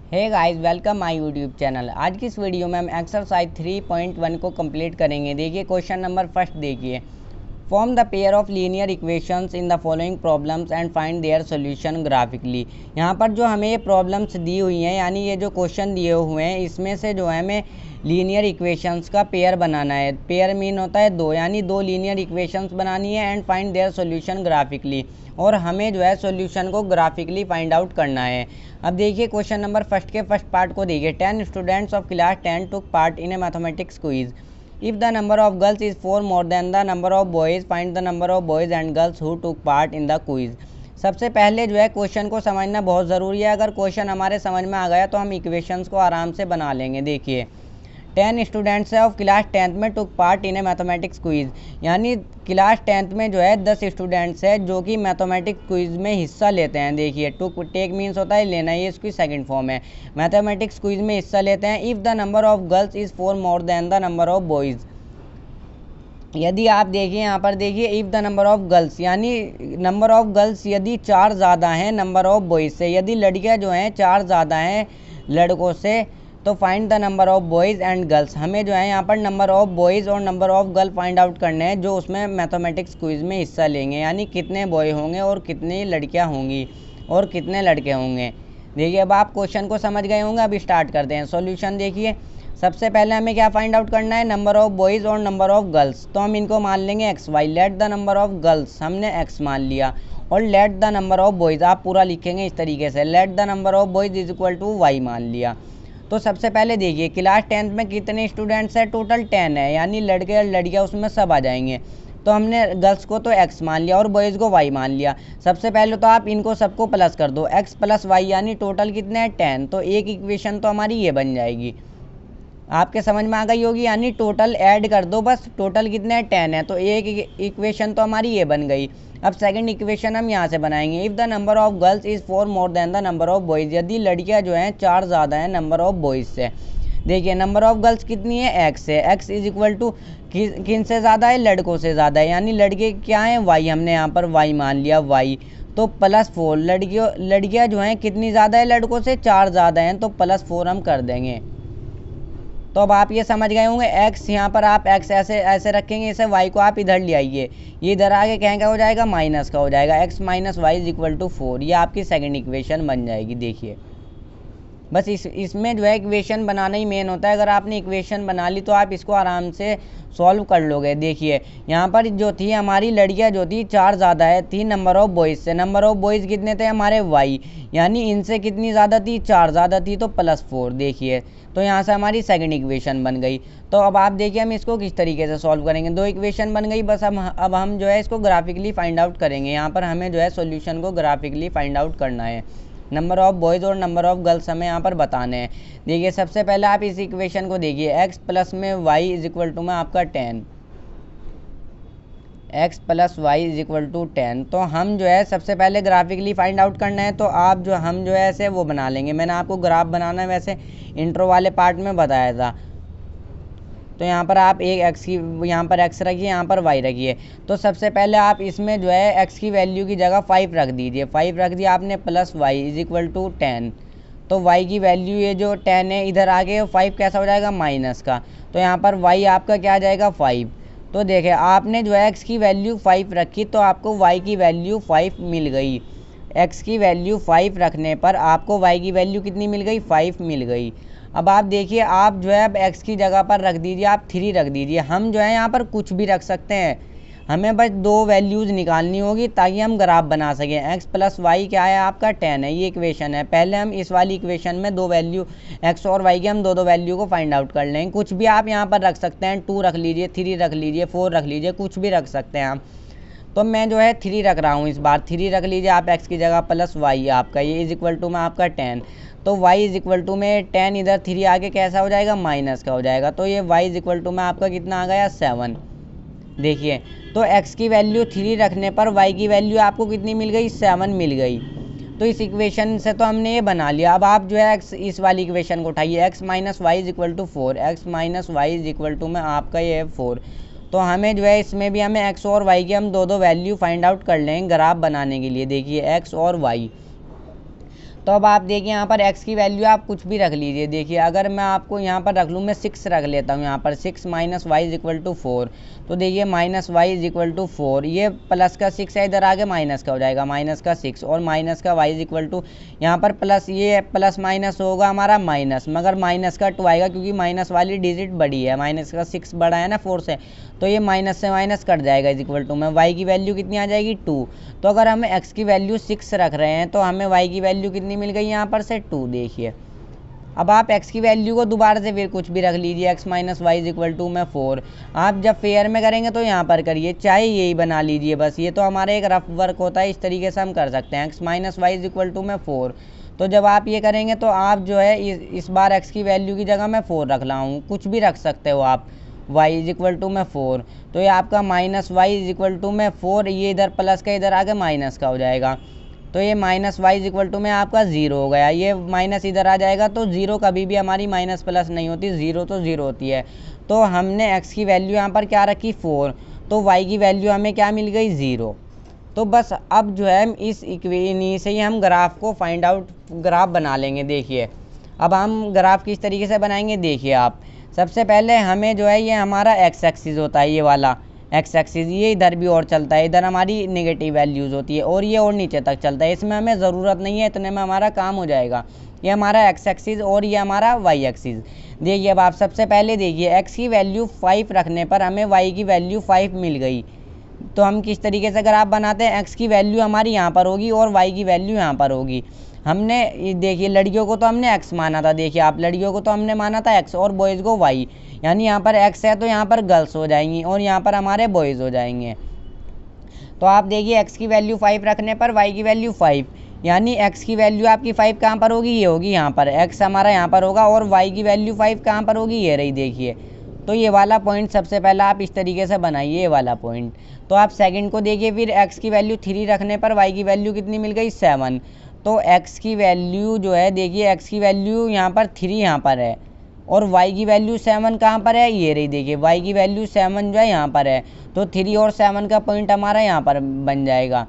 Hey guys, welcome my YouTube channel. आज की इस वीडियो में हम एक्सरसाइज 3.1 को कंप्लीट करेंगे। देखिए क्वेश्चन नंबर फर्स्ट देखिए, form the pair of linear equations in the following problems and find their solution graphically. यहाँ पर जो हमें ये प्रॉब्लम्स दी हुई हैं, यानी ये जो क्वेश्चन दिए हुए हैं, इसमें से जो है हमें लीनियर इक्वेशंस का पेयर बनाना है। पेयर मीन होता है दो, यानी दो लीनियर इक्वेशंस बनानी है and find their solution graphically, और हमें जो है सॉल्यूशन को ग्राफिकली फाइंड आउट करना है। अब देखिए क्वेश्चन नंबर फर्स्ट के फर्स्ट पार्ट को देखिए। 10 students of class 10 took part in A mathematics quiz. If the number of girls is 4 more than the number of boys, find the number of boys and girls who took part in the quiz। सबसे पहले जो है question को समझना बहुत ज़रूरी है। अगर क्वेश्चन हमारे समझ में आ गया तो हम इक्वेशंस को आराम से बना लेंगे। देखिए 10 स्टूडेंट्स ऑफ क्लास 10th में took part in A mathematics quiz, यानी क्लास 10th में जो है 10 स्टूडेंट्स है जो कि मैथमेटिक्स क्विज में हिस्सा लेते हैं। देखिए टुक टेक मीन्स होता है लेना, ये इसकी सेकंड फॉर्म है। मैथमेटिक्स क्विज में हिस्सा लेते हैं। If the number of girls is 4 more than the number of boys, यदि आप देखिए यहाँ पर देखिए if the number of girls, यानी नंबर ऑफ गर्ल्स यदि 4 ज़्यादा हैं नंबर ऑफ बॉयज़ से, यदि लड़कियाँ जो हैं 4 ज़्यादा हैं लड़कों से, तो find the number of boys and girls. हमें जो है यहाँ पर नंबर ऑफ बॉयज़ और number of girl find out करने हैं जो उसमें मैथमेटिक्स क्विज में हिस्सा लेंगे, यानी कितने बॉय होंगे और कितनी लड़कियाँ होंगी और कितने लड़के होंगे। देखिए अब आप क्वेश्चन को समझ गए होंगे। अब स्टार्ट करते हैं सॉल्यूशन। देखिए सबसे पहले हमें क्या फाइंड आउट करना है, नंबर ऑफ बॉयज़ और नंबर ऑफ गर्ल्स। तो हम इनको मान लेंगे x y. Let the number of girls हमने एक्स मान लिया, और let the number of boys आप पूरा लिखेंगे इस तरीके से, let the number of boys is equal to y मान लिया। तो सबसे पहले देखिए क्लास 10th में कितने स्टूडेंट्स हैं, टोटल 10 है, यानी लड़के और लड़कियाँ उसमें सब आ जाएंगे। तो हमने गर्ल्स को तो x मान लिया और बॉयज़ को y मान लिया। सबसे पहले तो आप इनको सबको प्लस कर दो, x प्लस वाई, यानी टोटल कितने हैं 10। तो एक इक्वेशन तो हमारी ये बन जाएगी, आपके समझ में आ गई होगी। यानी टोटल ऐड कर दो बस, टोटल कितने हैं 10 है, तो एक इक्वेशन तो हमारी ये बन गई। अब सेकंड इक्वेशन हम यहाँ से बनाएंगे। If the number of girls is 4 more than the number of boys, यदि लड़कियाँ जो हैं 4 ज़्यादा हैं नंबर ऑफ बॉयज़ से। देखिए नंबर ऑफ गर्ल्स कितनी है, x है, x इज इक्वल टू किन से ज़्यादा है, लड़कों से ज़्यादा है, यानी लड़के क्या हैं y, हमने यहाँ पर y मान लिया y, तो +4। लड़कियाँ जो हैं कितनी ज़्यादा है लड़कों से, 4 ज़्यादा हैं, तो +4 हम कर देंगे। तो अब आप ये समझ गए होंगे। x यहाँ पर आप x ऐसे रखेंगे, इसे y को आप इधर ले आइए, ये इधर आगे कहें क्या हो जाएगा, माइनस का हो जाएगा, x minus y is equal to 4। ये आपकी सेकंड इक्वेशन बन जाएगी। देखिए बस इसमें जो है इक्वेशन बनाना ही मेन होता है। अगर आपने इक्वेशन बना ली तो आप इसको आराम से सॉल्व कर लोगे। देखिए यहाँ पर जो थी हमारी लड़कियाँ जो थी 4 ज़्यादा है थी नंबर ऑफ बॉयज़ से। नंबर ऑफ बॉयज़ कितने थे हमारे y, यानी इनसे कितनी ज़्यादा थी, 4 ज़्यादा थी, तो +4। देखिए तो यहाँ से हमारी सेकंड इक्वेशन बन गई। तो अब आप देखिए हम इसको किस तरीके से सॉल्व करेंगे। दो इक्वेशन बन गई बस। अब हम जो है इसको ग्राफिकली फाइंड आउट करेंगे। यहाँ पर हमें जो है सॉल्यूशन को ग्राफिकली फाइंड आउट करना है। नंबर ऑफ बॉयज़ और नंबर ऑफ गर्ल्स हमें यहाँ पर बताने हैं। देखिए सबसे पहले आप इस इक्वेशन को देखिए, x प्लस में y इज इक्वल टू में आपका 10, x plus y is equal to 10। तो हम जो है सबसे पहले ग्राफिकली फाइंड आउट करना है। तो आप जो हम जो है ऐसे वो बना लेंगे। मैंने आपको ग्राफ बनाना है वैसे इंट्रो वाले पार्ट में बताया था। तो यहाँ पर आप एक x की, यहाँ पर x रखिए, यहाँ पर y रखिए। तो सबसे पहले आप इसमें जो है x की वैल्यू की जगह 5 रख दीजिए। 5 रख दिया आपने, plus y is equal to 10। तो y की वैल्यू ये जो 10 है इधर आगे 5 कैसा हो जाएगा, माइनस का। तो यहाँ पर y आपका क्या आ जाएगा, 5। तो देखें आपने जो है x की वैल्यू 5 रखी तो आपको y की वैल्यू 5 मिल गई। x की वैल्यू 5 रखने पर आपको y की वैल्यू कितनी मिल गई, 5 मिल गई। अब आप देखिए आप जो है अब x की जगह पर रख दीजिए, आप 3 रख दीजिए। हम जो है यहाँ पर कुछ भी रख सकते हैं, हमें बस दो वैल्यूज़ निकालनी होगी ताकि हम ग्राफ बना सकें। x प्लस वाई क्या है आपका 10 है, ये इक्वेशन है। पहले हम इस वाली इक्वेशन में दो वैल्यू x और y की हम दो वैल्यू को फाइंड आउट कर लेंगे। कुछ भी आप यहाँ पर रख सकते हैं, 2 रख लीजिए, 3 रख लीजिए, 4 रख लीजिए, कुछ भी रख सकते हैं आप। तो मैं जो है 3 रख रहा हूँ इस बार, 3 रख लीजिए आप x की जगह, प्लस वाई आपका ये इज इक्वल टू में आपका 10। तो y इज इक्वल टू में 10, इधर 3 आगे कैसा हो जाएगा, माइनस का हो जाएगा। तो ये y इज इक्वल टू में आपका कितना आ गया, 7। देखिए तो x की वैल्यू 3 रखने पर y की वैल्यू आपको कितनी मिल गई, 7 मिल गई। तो इस इक्वेशन से तो हमने ये बना लिया। अब आप जो है x इस वाली इक्वेशन को उठाइए, x minus y is equal to 4, x minus y is equal to में आपका ये है 4। तो हमें जो है इसमें भी हमें x और y की हम दो वैल्यू फाइंड आउट कर लेंगे ग्राफ बनाने के लिए। देखिए x और y, तो अब आप देखिए यहाँ पर x की वैल्यू आप कुछ भी रख लीजिए। देखिए अगर मैं आपको यहाँ पर रख लूँ, मैं 6 रख लेता हूँ यहाँ पर, 6 minus y is equal to 4। तो देखिए minus y is equal to 4, ये प्लस का 6 है, इधर आगे माइनस का हो जाएगा, माइनस का 6 और माइनस का वाई इज इक्वल टू, यहाँ पर प्लस, ये प्लस माइनस होगा हमारा माइनस, मगर माइनस का 2 आएगा क्योंकि माइनस वाली डिजिट बड़ी है, माइनस का 6 बड़ा है ना 4 से, तो ये माइनस से माइनस कट जाएगा इज इक्वल टू में वाई की वैल्यू कितनी आ जाएगी 2। तो अगर हमें x की वैल्यू 6 रख रहे हैं तो हमें y की वैल्यू कितनी मिल गई यहाँ पर से 2। देखिए अब आप x की वैल्यू को दोबारा से फिर कुछ भी रख लीजिए, x minus y is equal to में 4। आप जब फेयर में करेंगे तो यहाँ पर करिए, चाहे यही बना लीजिए, बस ये तो हमारा एक रफ वर्क होता है, इस तरीके से हम कर सकते हैं, x minus y is equal to में 4। तो जब आप ये करेंगे तो आप जो है इस बार x की वैल्यू की जगह मैं 4 रख रहा हूँ, कुछ भी रख सकते हो आप, y इज इक्वल टू में 4। तो ये आपका minus y is equal to में 4, ये इधर प्लस का इधर आगे माइनस का हो जाएगा, तो ये minus y is equal to में आपका 0 हो गया, ये माइनस इधर आ जाएगा। तो 0 कभी भी हमारी माइनस प्लस नहीं होती, 0 तो 0 होती है। तो हमने x की वैल्यू यहाँ पर क्या रखी 4, तो y की वैल्यू हमें क्या मिल गई 0। तो बस अब जो है इस इक्वेशन से ही हम ग्राफ को फाइंड आउट, ग्राफ बना लेंगे। देखिए अब हम ग्राफ किस तरीके से बनाएंगे, देखिए आप सबसे पहले हमें जो है, ये हमारा एक्स एक्सिस होता है, ये वाला एक्स एक्सिस, ये इधर भी और चलता है, इधर हमारी नेगेटिव वैल्यूज़ होती है और ये और नीचे तक चलता है, इसमें हमें ज़रूरत नहीं है, इतने में हमारा काम हो जाएगा। ये हमारा एक्स एक्सिस और ये हमारा वाई एक्सिस। देखिए अब आप सबसे पहले देखिए एक्स की वैल्यू 5 रखने पर हमें वाई की वैल्यू 5 मिल गई। तो हम किस तरीके से ग्राफ बनाते हैं, एक्स की वैल्यू हमारी यहाँ पर होगी और वाई की वैल्यू यहाँ पर होगी। हमने देखिए लड़कियों को तो हमने एक्स माना था, देखिए आप लड़कियों को तो हमने माना था एक्स और बॉयज़ को वाई, यानी यहाँ पर एक्स है तो यहाँ पर गर्ल्स हो जाएंगी और यहाँ पर हमारे बॉयज़ हो जाएंगे। तो आप देखिए एक्स की वैल्यू 5 रखने पर वाई की वैल्यू 5, यानी एक्स की वैल्यू आपकी 5 कहाँ पर होगी, ये होगी यहाँ पर, एक्स हमारा यहाँ पर होगा और वाई की वैल्यू 5 कहाँ पर होगी, ये रही। देखिए तो ये वाला पॉइंट सबसे पहला आप इस तरीके से बनाइए, ये वाला पॉइंट। तो आप सेकंड को देखिए, फिर एक्स की वैल्यू 3 रखने पर वाई की वैल्यू कितनी मिल गई 7। तो एक्स की वैल्यू जो है, देखिए एक्स की वैल्यू यहाँ पर 3 यहाँ पर है और वाई की वैल्यू 7 कहाँ पर है, ये रही। देखिए वाई की वैल्यू 7 जो है यहाँ पर है, तो 3 और 7 का पॉइंट हमारा यहाँ पर बन जाएगा।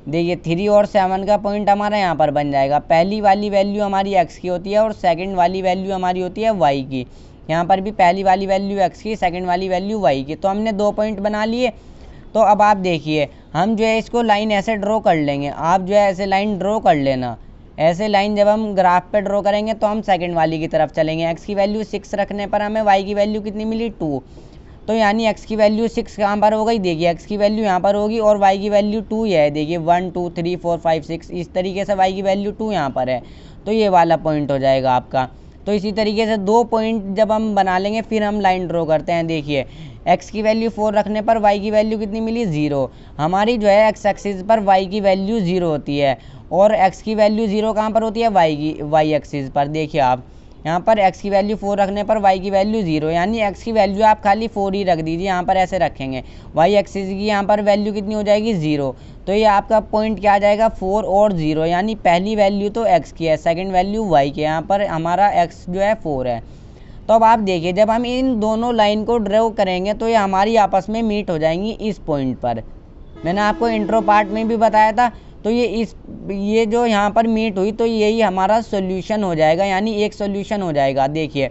देखिए 3 और 7 का पॉइंट हमारा यहाँ पर बन जाएगा। पहली वाली वैल्यू हमारी एक्स की होती है और सेकंड वाली वैल्यू हमारी होती है वाई की। यहाँ पर भी पहली वाली वैल्यू एक्स की, सेकंड वाली वैल्यू वाई की। तो हमने 2 पॉइंट बना लिए। तो अब आप देखिए हम जो है इसको लाइन ऐसे ड्रॉ कर लेंगे, आप जो है ऐसे लाइन ड्रॉ कर लेना। ऐसे लाइन जब हम ग्राफ पे ड्रॉ करेंगे तो हम सेकंड वाली की तरफ चलेंगे। एक्स की वैल्यू 6 रखने पर हमें वाई की वैल्यू कितनी मिली 2। तो यानी एक्स की वैल्यू 6 कहाँ पर हो गई, देखिए एक्स की वैल्यू यहाँ पर होगी और वाई की वैल्यू 2 ही है। देखिए 1 2 3 4 5 6, इस तरीके से वाई की वैल्यू 2 यहाँ पर है, तो ये वाला पॉइंट हो जाएगा आपका। तो इसी तरीके से 2 पॉइंट जब हम बना लेंगे फिर हम लाइन ड्रॉ करते हैं। देखिए एक्स की वैल्यू 4 रखने पर वाई की वैल्यू कितनी मिली 0। हमारी जो है एक्स एक्सिस पर वाई की वैल्यू 0 होती है और एक्स की वैल्यू 0 कहाँ पर होती है, वाई एक्सिस पर। देखिए आप यहाँ पर एक्स की वैल्यू 4 रखने पर वाई की वैल्यू 0, यानी एक्स की वैल्यू आप खाली 4 ही रख दीजिए, यहाँ पर ऐसे रखेंगे। वाई एक्सिस की यहाँ पर वैल्यू कितनी हो जाएगी 0। तो ये आपका पॉइंट क्या आ जाएगा 4 और 0, यानी पहली वैल्यू तो एक्स की है, सेकंड वैल्यू वाई की, यहाँ पर हमारा एक्स जो है 4 है। तो अब आप देखिए जब हम इन दोनों लाइन को ड्रॉ करेंगे तो ये हमारी आपस में मीट हो जाएंगी इस पॉइंट पर। मैंने आपको इंट्रो पार्ट में भी बताया था। तो ये जो यहाँ पर मीट हुई तो यही हमारा सॉल्यूशन हो जाएगा, यानी एक सॉल्यूशन हो जाएगा। देखिए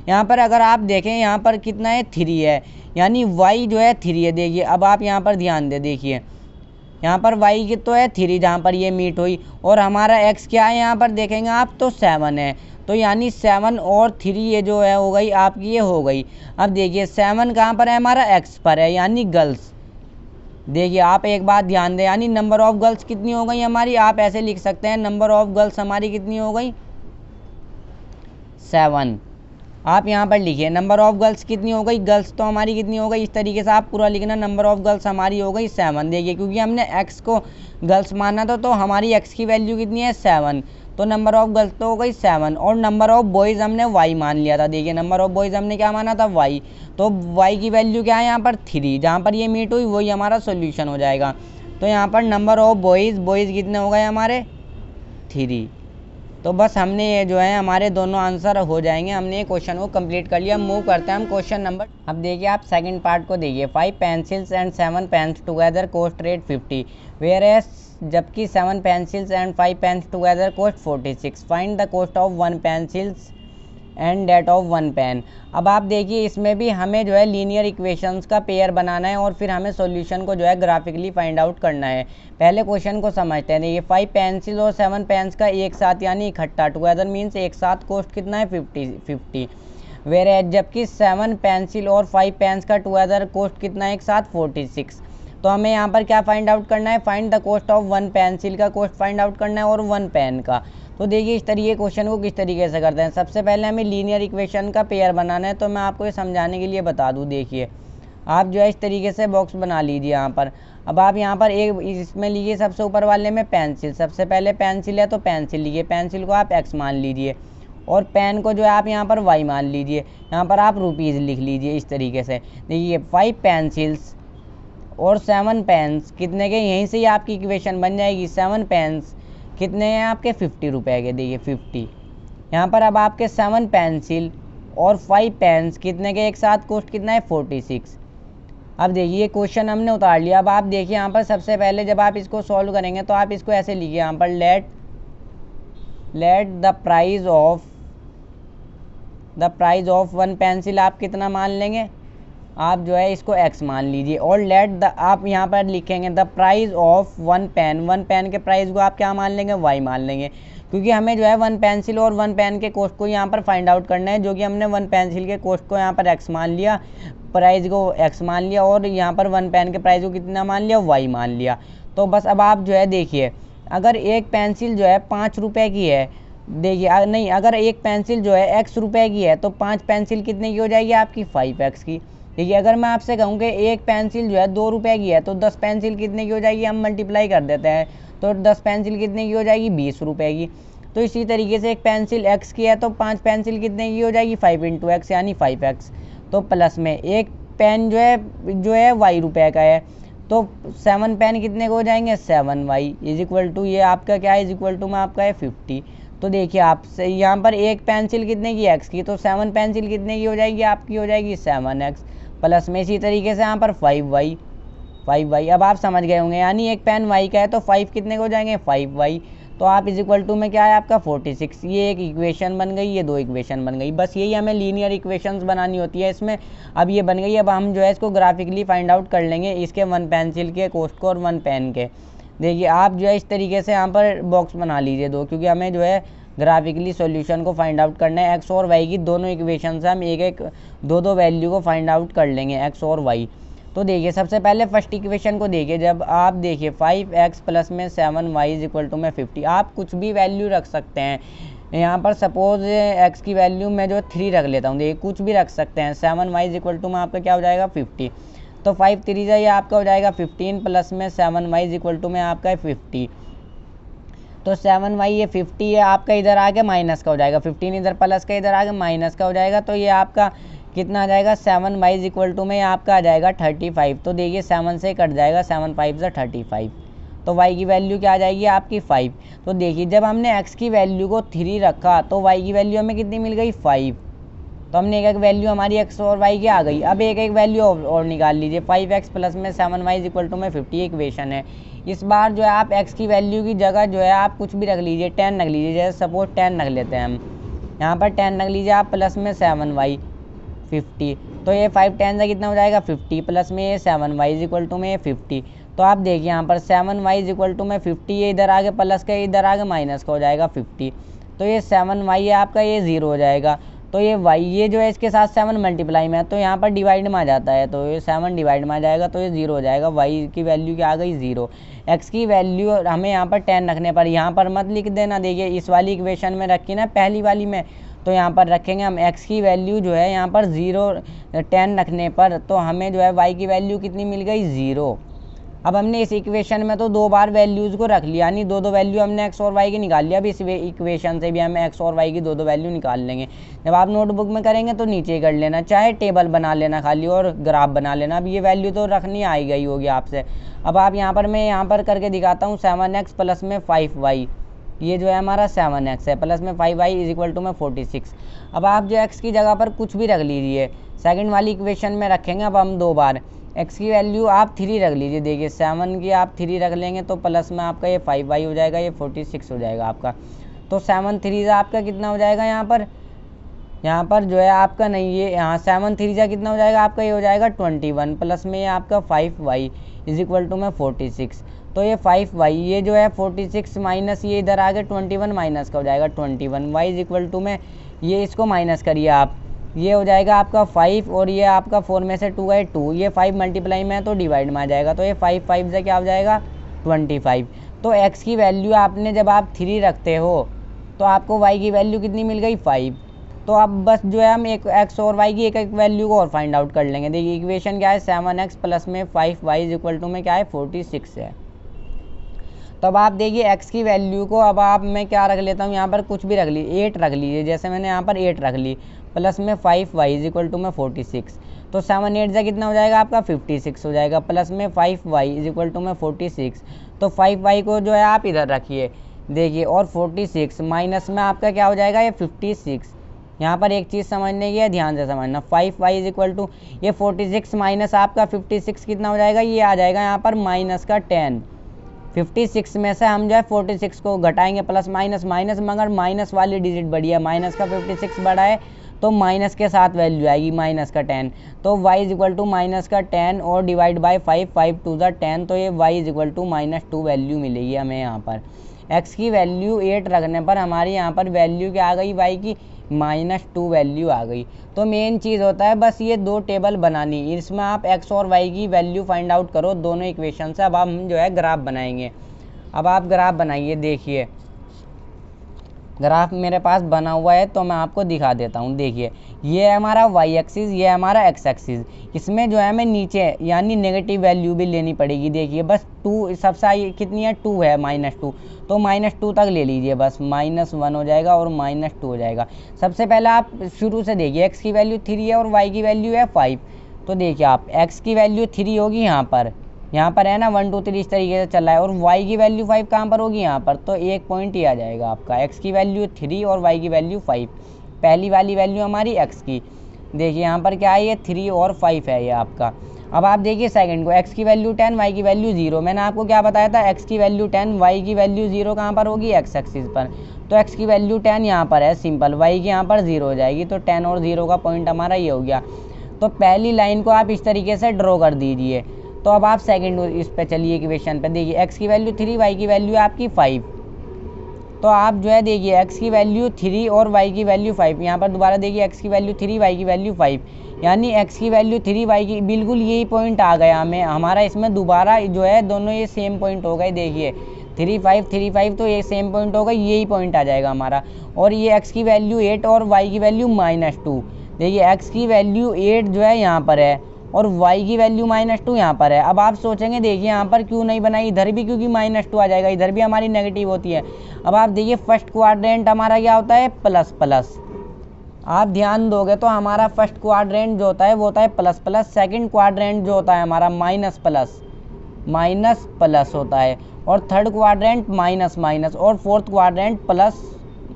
यहाँ पर अगर आप देखें यहाँ पर कितना है 3 है, यानी y जो है 3 है। देखिए अब आप यहाँ पर ध्यान दे, देखिए यहाँ पर y की तो है 3 जहाँ पर ये मीट हुई और हमारा x क्या है यहाँ पर देखेंगे आप तो 7 है। तो यानी 7 और 3 ये जो है हो गई आपकी, ये हो गई। अब देखिए 7 कहाँ पर है, हमारा x पर है, यानी गर्ल्स। देखिए आप एक बात ध्यान दें, यानी नंबर ऑफ गर्ल्स कितनी हो गई हमारी, आप ऐसे लिख सकते हैं नंबर ऑफ गर्ल्स हमारी कितनी हो गई 7। आप यहाँ पर लिखिए नंबर ऑफ गर्ल्स कितनी हो गई, गर्ल्स तो हमारी कितनी हो गई, इस तरीके से आप पूरा लिखना, नंबर ऑफ गर्ल्स हमारी हो गई 7। देखिए क्योंकि हमने x को गर्ल्स माना था तो हमारी x की वैल्यू कितनी है 7, तो नंबर ऑफ गर्ल्स तो हो गई 7 और नंबर ऑफ बॉयज़ हमने y मान लिया था। देखिए नंबर ऑफ बॉयज़ हमने क्या माना था y, तो y की वैल्यू क्या है यहाँ पर 3, जहाँ पर ये मीट हुई वही हमारा सॉल्यूशन हो जाएगा। तो यहाँ पर नंबर ऑफ बॉयज़ कितने हो गए हमारे 3। तो बस हमने ये जो है हमारे दोनों आंसर हो जाएंगे, हमने ये क्वेश्चन को कंप्लीट कर लिया। मूव करते हैं हम क्वेश्चन नंबर। अब देखिए आप सेकंड पार्ट को देखिए। 5 pencils and 7 pens together cost rate 50, whereas जबकि 7 pencils and 5 pens together cost 46। Find the cost of 1 pencils and that of 1 pen. अब आप देखिए इसमें भी हमें जो है लीनियर इक्वेशंस का पेयर बनाना है और फिर हमें सॉल्यूशन को जो है ग्राफिकली फाइंड आउट करना है। पहले क्वेश्चन को समझते हैं। ये 5 पेंसिल और 7 पेन्स का एक साथ यानी इकट्ठा टुगेदर मीन्स एक साथ कॉस्ट कितना है 50। वेयर एज जबकि 7 पेंसिल और 5 पेन्स का टुगेदर कॉस्ट कितना है एक साथ 46। तो हमें यहाँ पर क्या फाइंड आउट करना है, find the cost of 1 pencil का कॉस्ट फाइंड आउट करना है और 1 पेन का। तो देखिए इस तरीके क्वेश्चन को किस तरीके से करते हैं। सबसे पहले हमें लीनियर इक्वेशन का पेयर बनाना है, तो मैं आपको ये समझाने के लिए बता दूं। देखिए आप जो है इस तरीके से बॉक्स बना लीजिए यहाँ पर। अब आप यहाँ पर एक इसमें लीजिए सबसे ऊपर वाले में पेंसिल, सबसे पहले पेंसिल है तो पेंसिल लीजिए, पेंसिल को आप एक्स मान लीजिए और पेन को जो है आप यहाँ पर वाई मान लीजिए। यहाँ पर आप रुपीज़ लिख लीजिए इस तरीके से। देखिए 5 पेंसिल्स और 7 पेन्स कितने के, यहीं से ही आपकी इक्वेशन बन जाएगी। 7 पेन्स कितने हैं आपके 50 रुपये के, देखिए 50। यहाँ पर अब आपके 7 पेंसिल और 5 पेन्स कितने के एक साथ कॉस्ट कितना है 46। अब देखिए क्वेश्चन हमने उतार लिया। अब आप देखिए यहाँ पर सबसे पहले जब आप इसको सॉल्व करेंगे तो आप इसको ऐसे लिखिए यहाँ पर let the price of 1 pencil आप कितना मान लेंगे, आप जो है इसको x मान लीजिए और आप यहाँ पर लिखेंगे the price of 1 pen. 1 pen के प्राइस को आप क्या मान लेंगे, y मान लेंगे, क्योंकि हमें जो है 1 पेंसिल और 1 पेन के कॉस्ट को यहाँ पर फाइंड आउट करना है, जो कि हमने 1 पेंसिल के कॉस्ट को यहाँ पर x मान लिया, प्राइस को x मान लिया और यहाँ पर 1 पेन के प्राइस को कितना मान लिया, y मान लिया। तो बस अब आप जो है देखिए अगर एक पेंसिल जो है 5 रुपये की है, देखिए नहीं, अगर एक पेंसिल जो है x रुपये की है तो 5 पेंसिल कितने की हो जाएगी आपकी 5x की। देखिए अगर मैं आपसे कहूँ कि एक पेंसिल जो है 2 रुपये की है तो 10 पेंसिल कितने की हो जाएगी, हम मल्टीप्लाई कर देते हैं तो 10 पेंसिल कितने की हो जाएगी 20 रुपये की। तो इसी तरीके से एक पेंसिल x की है तो 5 पेंसिल कितने की हो जाएगी 5 × x यानी 5x। तो प्लस में एक पेन जो है y रुपये का है तो 7 पेन कितने को हो जाएंगे 7y इज इक्वल टू, ये आपका क्या है इज इक्वल टू में आपका है 50। तो देखिए आपसे यहाँ पर एक पेंसिल कितने की x की, तो 7 पेंसिल कितने की हो जाएगी आपकी हो जाएगी 7x प्लस में इसी तरीके से यहाँ पर 5y। अब आप समझ गए होंगे, यानी एक पेन y का है तो 5 कितने को हो जाएंगे 5y। तो आप इज इक्वल टू में क्या है आपका 46। ये एक इक्वेशन बन गई, ये 2 इक्वेशन बन गई। बस यही हमें लीनियर इक्वेशंस बनानी होती है इसमें। अब ये बन गई, अब हम जो है इसको ग्राफिकली फाइंड आउट कर लेंगे इसके 1 पेंसिल के कॉस्ट को और 1 पेन के। देखिए आप जो है इस तरीके से यहाँ पर बॉक्स बना लीजिए 2, क्योंकि हमें जो है ग्राफिकली सॉल्यूशन को फाइंड आउट करना है। x और y की दोनों इक्वेशन से हम एक 2 वैल्यू को फाइंड आउट कर लेंगे x और y। तो देखिए सबसे पहले फर्स्ट इक्वेशन को देखिए। जब आप देखिए 5x प्लस में 7y इज इक्वल टू में 50, आप कुछ भी वैल्यू रख सकते हैं। यहाँ पर सपोज x की वैल्यू मैं जो 3 रख लेता हूँ, देखिए कुछ भी रख सकते हैं। 7y इज इक्वल टू में आपका क्या हो जाएगा 50। तो 5 3 ये आपका हो जाएगा 15 प्लस में 7y इज इक्वल टू में आपका है 50। तो 7y ये 50 है आपका, इधर आके माइनस का हो जाएगा, 15 इधर प्लस का इधर आके माइनस का हो जाएगा। तो ये आपका कितना आ जाएगा 7y इज इक्वल टू में आपका आ जाएगा 35। तो देखिए 7 से कट जाएगा, 7 5 से 35। तो y की वैल्यू क्या आ जाएगी आपकी 5। तो देखिए जब हमने x की वैल्यू को 3 रखा तो y की वैल्यू हमें कितनी मिल गई 5। तो हमने एक वैल्यू हमारी x और y की आ गई। अब एक वैल्यू और निकाल लीजिए। 5x प्लस में 7y इज इक्वल टू में 50 इक्वेशन है। इस बार जो है आप x की वैल्यू की जगह जो है आप कुछ भी रख लीजिए, 10 रख लीजिए, जैसे सपोज 10 रख लेते हैं हम। यहाँ पर 10 रख लीजिए आप प्लस में 7y 50। तो ये 5 10 से कितना हो जाएगा 50 प्लस में ये 7y इज इक्वल टू में ये 50। तो आप देखिए यहाँ पर 7y इज इक्वल टू में 50, ये इधर आगे प्लस का इधर आगे माइनस का हो जाएगा 50। तो ये 7y है आपका, ये 0 हो जाएगा। तो ये y ये जो है इसके साथ 7 मल्टीप्लाई में है तो यहाँ पर डिवाइड में आ जाता है, तो ये 7 डिवाइड में आ जाएगा तो ये 0 हो जाएगा। y की वैल्यू क्या आ गई 0। x की वैल्यू हमें यहाँ पर 10 रखने पर, यहाँ पर मत लिख देना, देखिए इस वाली इक्वेशन में रखी ना पहली वाली में, तो यहाँ पर रखेंगे हम x की वैल्यू जो है यहाँ पर 10 रखने पर, तो हमें जो है y की वैल्यू कितनी मिल गई 0। अब हमने इस इक्वेशन में तो 2 बार वैल्यूज़ को रख लिया, यानी 2 वैल्यू हमने x और y की निकाल लिया। अब इस इक्वेशन से भी हम x और y की 2 वैल्यू निकाल लेंगे। जब आप नोटबुक में करेंगे तो नीचे कर लेना, चाहे टेबल बना लेना खाली और ग्राफ बना लेना। अब ये वैल्यू तो रखनी आई गई होगी आपसे। अब आप मैं यहाँ पर करके दिखाता हूँ 7x प्लस में 5y, ये जो है हमारा 7x है प्लस में 5y इज इक्वल टू में 46। अब आप जो x की जगह पर कुछ भी रख लीजिए, सेकंड वाली इक्वेशन में रखेंगे अब हम 2 बार। x की वैल्यू आप 3 रख लीजिए, देखिए 7 की आप 3 रख लेंगे तो प्लस में आपका ये 5y हो जाएगा, ये 46 हो जाएगा आपका। तो 7 3 आपका कितना हो जाएगा यहाँ पर जो है आपका नहीं, ये यहाँ 7 3 कितना हो जाएगा आपका, ये हो जाएगा 21 प्लस में ये आपका 5y इज इक्वल टू में 46। तो ये 5y ये जो है 46 माइनस ये इधर आगे 21 माइनस का हो जाएगा 21, y इज इक्वल टू में ये इसको माइनस करिए आप, ये हो जाएगा आपका 5 और ये आपका 4 में से 2 गए 2, ये 5 मल्टीप्लाई में है तो डिवाइड में आ जाएगा, तो ये 5 5 से क्या हो जाएगा 25। तो x की वैल्यू आपने जब आप 3 रखते हो तो आपको y की वैल्यू कितनी मिल गई 5। तो अब बस जो है हम एक x और y की एक एक वैल्यू को और फाइंड आउट कर लेंगे। देखिए इक्वेशन क्या है 7x प्लस में 5y इज इक्वल टू में क्या है 46 है। तो अब आप देखिए x की वैल्यू को अब आप मैं क्या रख लेता हूँ यहाँ पर कुछ भी रख ली 8 रख लीजिए, जैसे मैंने यहाँ पर 8 रख ली प्लस में 5y इज इक्वल टू में 46। तो 7 8 से कितना हो जाएगा आपका 56 हो जाएगा प्लस में 5y इज इक्वल टू में 46। तो 5y को जो है आप इधर रखिए देखिए, और 46 माइनस में आपका क्या हो जाएगा ये 56। यहाँ पर एक चीज़ समझने की है, ध्यान से समझना, 5y इज इक्वल टू ये 46 माइनस आपका 56 कितना हो जाएगा, ये आ जाएगा यहाँ पर माइनस का 10। 56 में से हम जो है 46 को घटाएंगे प्लस माइनस माइनस, मगर माइनस वाली डिजिट बड़ी है, माइनस का 56 बड़ा है तो माइनस के साथ वैल्यू आएगी माइनस का 10। तो y is equal to minus का 10 और डिवाइड बाय 5, 5 2 10, तो ये y is equal to -2 value मिलेगी हमें यहाँ पर। x की वैल्यू 8 रखने पर हमारी यहाँ पर वैल्यू क्या आ गई y की -2 वैल्यू आ गई। तो मेन चीज़ होता है बस ये 2 टेबल बनानी, इसमें आप x और y की वैल्यू फाइंड आउट करो दोनों इक्वेशन से। अब हम जो है ग्राफ बनाएंगे। अब आप ग्राफ बनाइए, देखिए ग्राफ मेरे पास बना हुआ है तो मैं आपको दिखा देता हूँ। देखिए ये है हमारा y एक्सिस, ये है हमारा x एक्सिस। इसमें जो है हमें नीचे यानी नेगेटिव वैल्यू भी लेनी पड़ेगी। देखिए बस 2 सबसे कितनी है 2 है, -2, तो -2 तक ले लीजिए, बस -1 हो जाएगा और -2 हो जाएगा। सबसे पहले आप शुरू से देखिए x की वैल्यू 3 है और y की वैल्यू है 5। तो देखिए आप x की वैल्यू 3 होगी यहाँ पर है ना 1 2 3 इस तरीके से चल रहा है, और y की वैल्यू 5 कहाँ पर होगी यहाँ पर, तो एक पॉइंट ही आ जाएगा आपका। x की वैल्यू 3 और y की वैल्यू 5, पहली वाली वैल्यू हमारी x की। देखिए यहाँ पर क्या है, ये 3 और 5 है ये आपका। अब आप देखिए सेकंड को, x की वैल्यू 10 y की वैल्यू 0। मैंने आपको क्या बताया था, x की वैल्यू 10 y की वैल्यू 0 कहाँ पर होगी x एक्सिस पर। तो x की वैल्यू 10 यहाँ पर है सिंपल, y की यहाँ पर 0 हो जाएगी। तो 10 और 0 का पॉइंट हमारा ये हो गया। तो पहली लाइन को आप इस तरीके से ड्रॉ कर दीजिए। तो अब आप सेकंड इस पे चलिए इक्वेशन पे, देखिए x की वैल्यू 3 y की वैल्यू आपकी 5। तो आप जो है देखिए x की वैल्यू 3 और y की वैल्यू 5, यहाँ पर दोबारा देखिए x की वैल्यू 3 y की वैल्यू 5, यानी x की वैल्यू 3 y की, बिल्कुल यही पॉइंट आ गया हमें हमारा। इसमें दोबारा जो है दोनों ये सेम पॉइंट हो गए। देखिए 3 5 3 5 तो ये सेम पॉइंट हो गई, यही पॉइंट आ जाएगा हमारा। और ये x की वैल्यू 8 और y की वैल्यू -2। देखिए x की वैल्यू 8 जो है यहाँ पर है और y की वैल्यू -2 यहाँ पर है। अब आप सोचेंगे देखिए यहाँ पर क्यों नहीं बनाई, इधर भी क्योंकि -2 आ जाएगा, इधर भी हमारी नेगेटिव होती है। अब आप देखिए फर्स्ट क्वाड्रेंट हमारा क्या होता है प्लस प्लस, आप ध्यान दोगे तो हमारा फर्स्ट क्वाड्रेंट जो होता है वो होता है प्लस प्लस, सेकंड क्वाड्रेंट जो होता है हमारा माइनस प्लस होता है, और थर्ड क्वाड्रेंट माइनस माइनस, और फोर्थ क्वाड्रेंट प्लस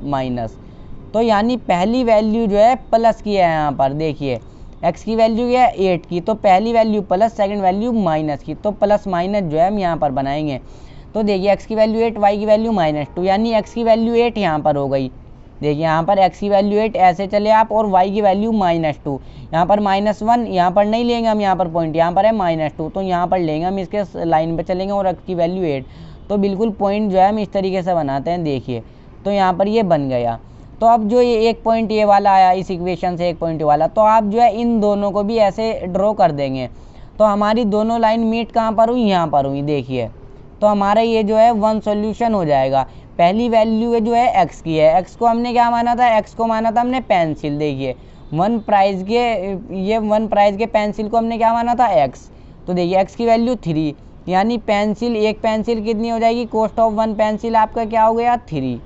माइनस। तो यानी पहली वैल्यू जो है प्लस की है यहाँ पर। देखिए x की वैल्यू क्या है 8 की, तो पहली value plus second value minus की, तो प्लस माइनस जो है हम यहाँ पर बनाएंगे। तो देखिए x की वैल्यू 8 y की वैल्यू -2, यानी x की वैल्यू 8 यहाँ पर हो गई। देखिए यहाँ पर x की वैल्यू 8 ऐसे चले आप, और y की वैल्यू -2, यहाँ पर -1 यहाँ पर नहीं लेंगे हम, यहाँ पर पॉइंट यहाँ पर है -2 तो यहाँ पर लेंगे हम, इसके लाइन पर चलेंगे, और x की वैल्यू 8। तो बिल्कुल पॉइंट जो है हम इस तरीके से बनाते हैं। देखिए तो यहाँ पर ये बन गया। तो अब जो ये एक पॉइंट ये वाला आया इस इक्वेशन से, एक पॉइंट वाला, तो आप जो है इन दोनों को भी ऐसे ड्रॉ कर देंगे। तो हमारी दोनों लाइन मीट कहाँ पर हुई, यहाँ पर हुई। देखिए तो हमारा ये जो है वन सॉल्यूशन हो जाएगा। पहली वैल्यू जो है x की है, x को हमने क्या माना था, x को माना था हमने पेंसिल। देखिए वन प्राइस के पेंसिल को हमने क्या माना था x। तो देखिए x की वैल्यू 3, यानी पेंसिल, एक पेंसिल कितनी हो जाएगी, कॉस्ट ऑफ वन पेंसिल आपका क्या हो गया 3,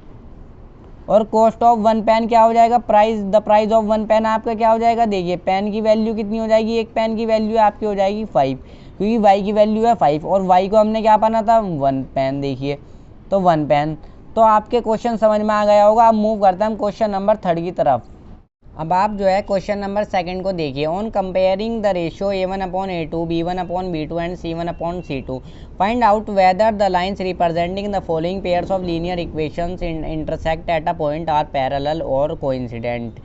और कॉस्ट ऑफ वन पेन क्या हो जाएगा, the price of one pen आपका क्या हो जाएगा। देखिए पेन की वैल्यू कितनी हो जाएगी, एक पेन की वैल्यू आपकी हो जाएगी 5, क्योंकि y की वैल्यू है 5 और y को हमने क्या पाना था 1 पेन। देखिए तो 1 पेन, तो आपके क्वेश्चन समझ में आ गया होगा। अब मूव करते हैं हम क्वेश्चन नंबर 3 की तरफ। अब आप जो है क्वेश्चन नंबर 2 को देखिए। On comparing the ratio A1/A2, B1/B2 and C1/C2, find out whether the lines representing the following pairs of linear equations intersect at a point or parallel और कोइंसिडेंट।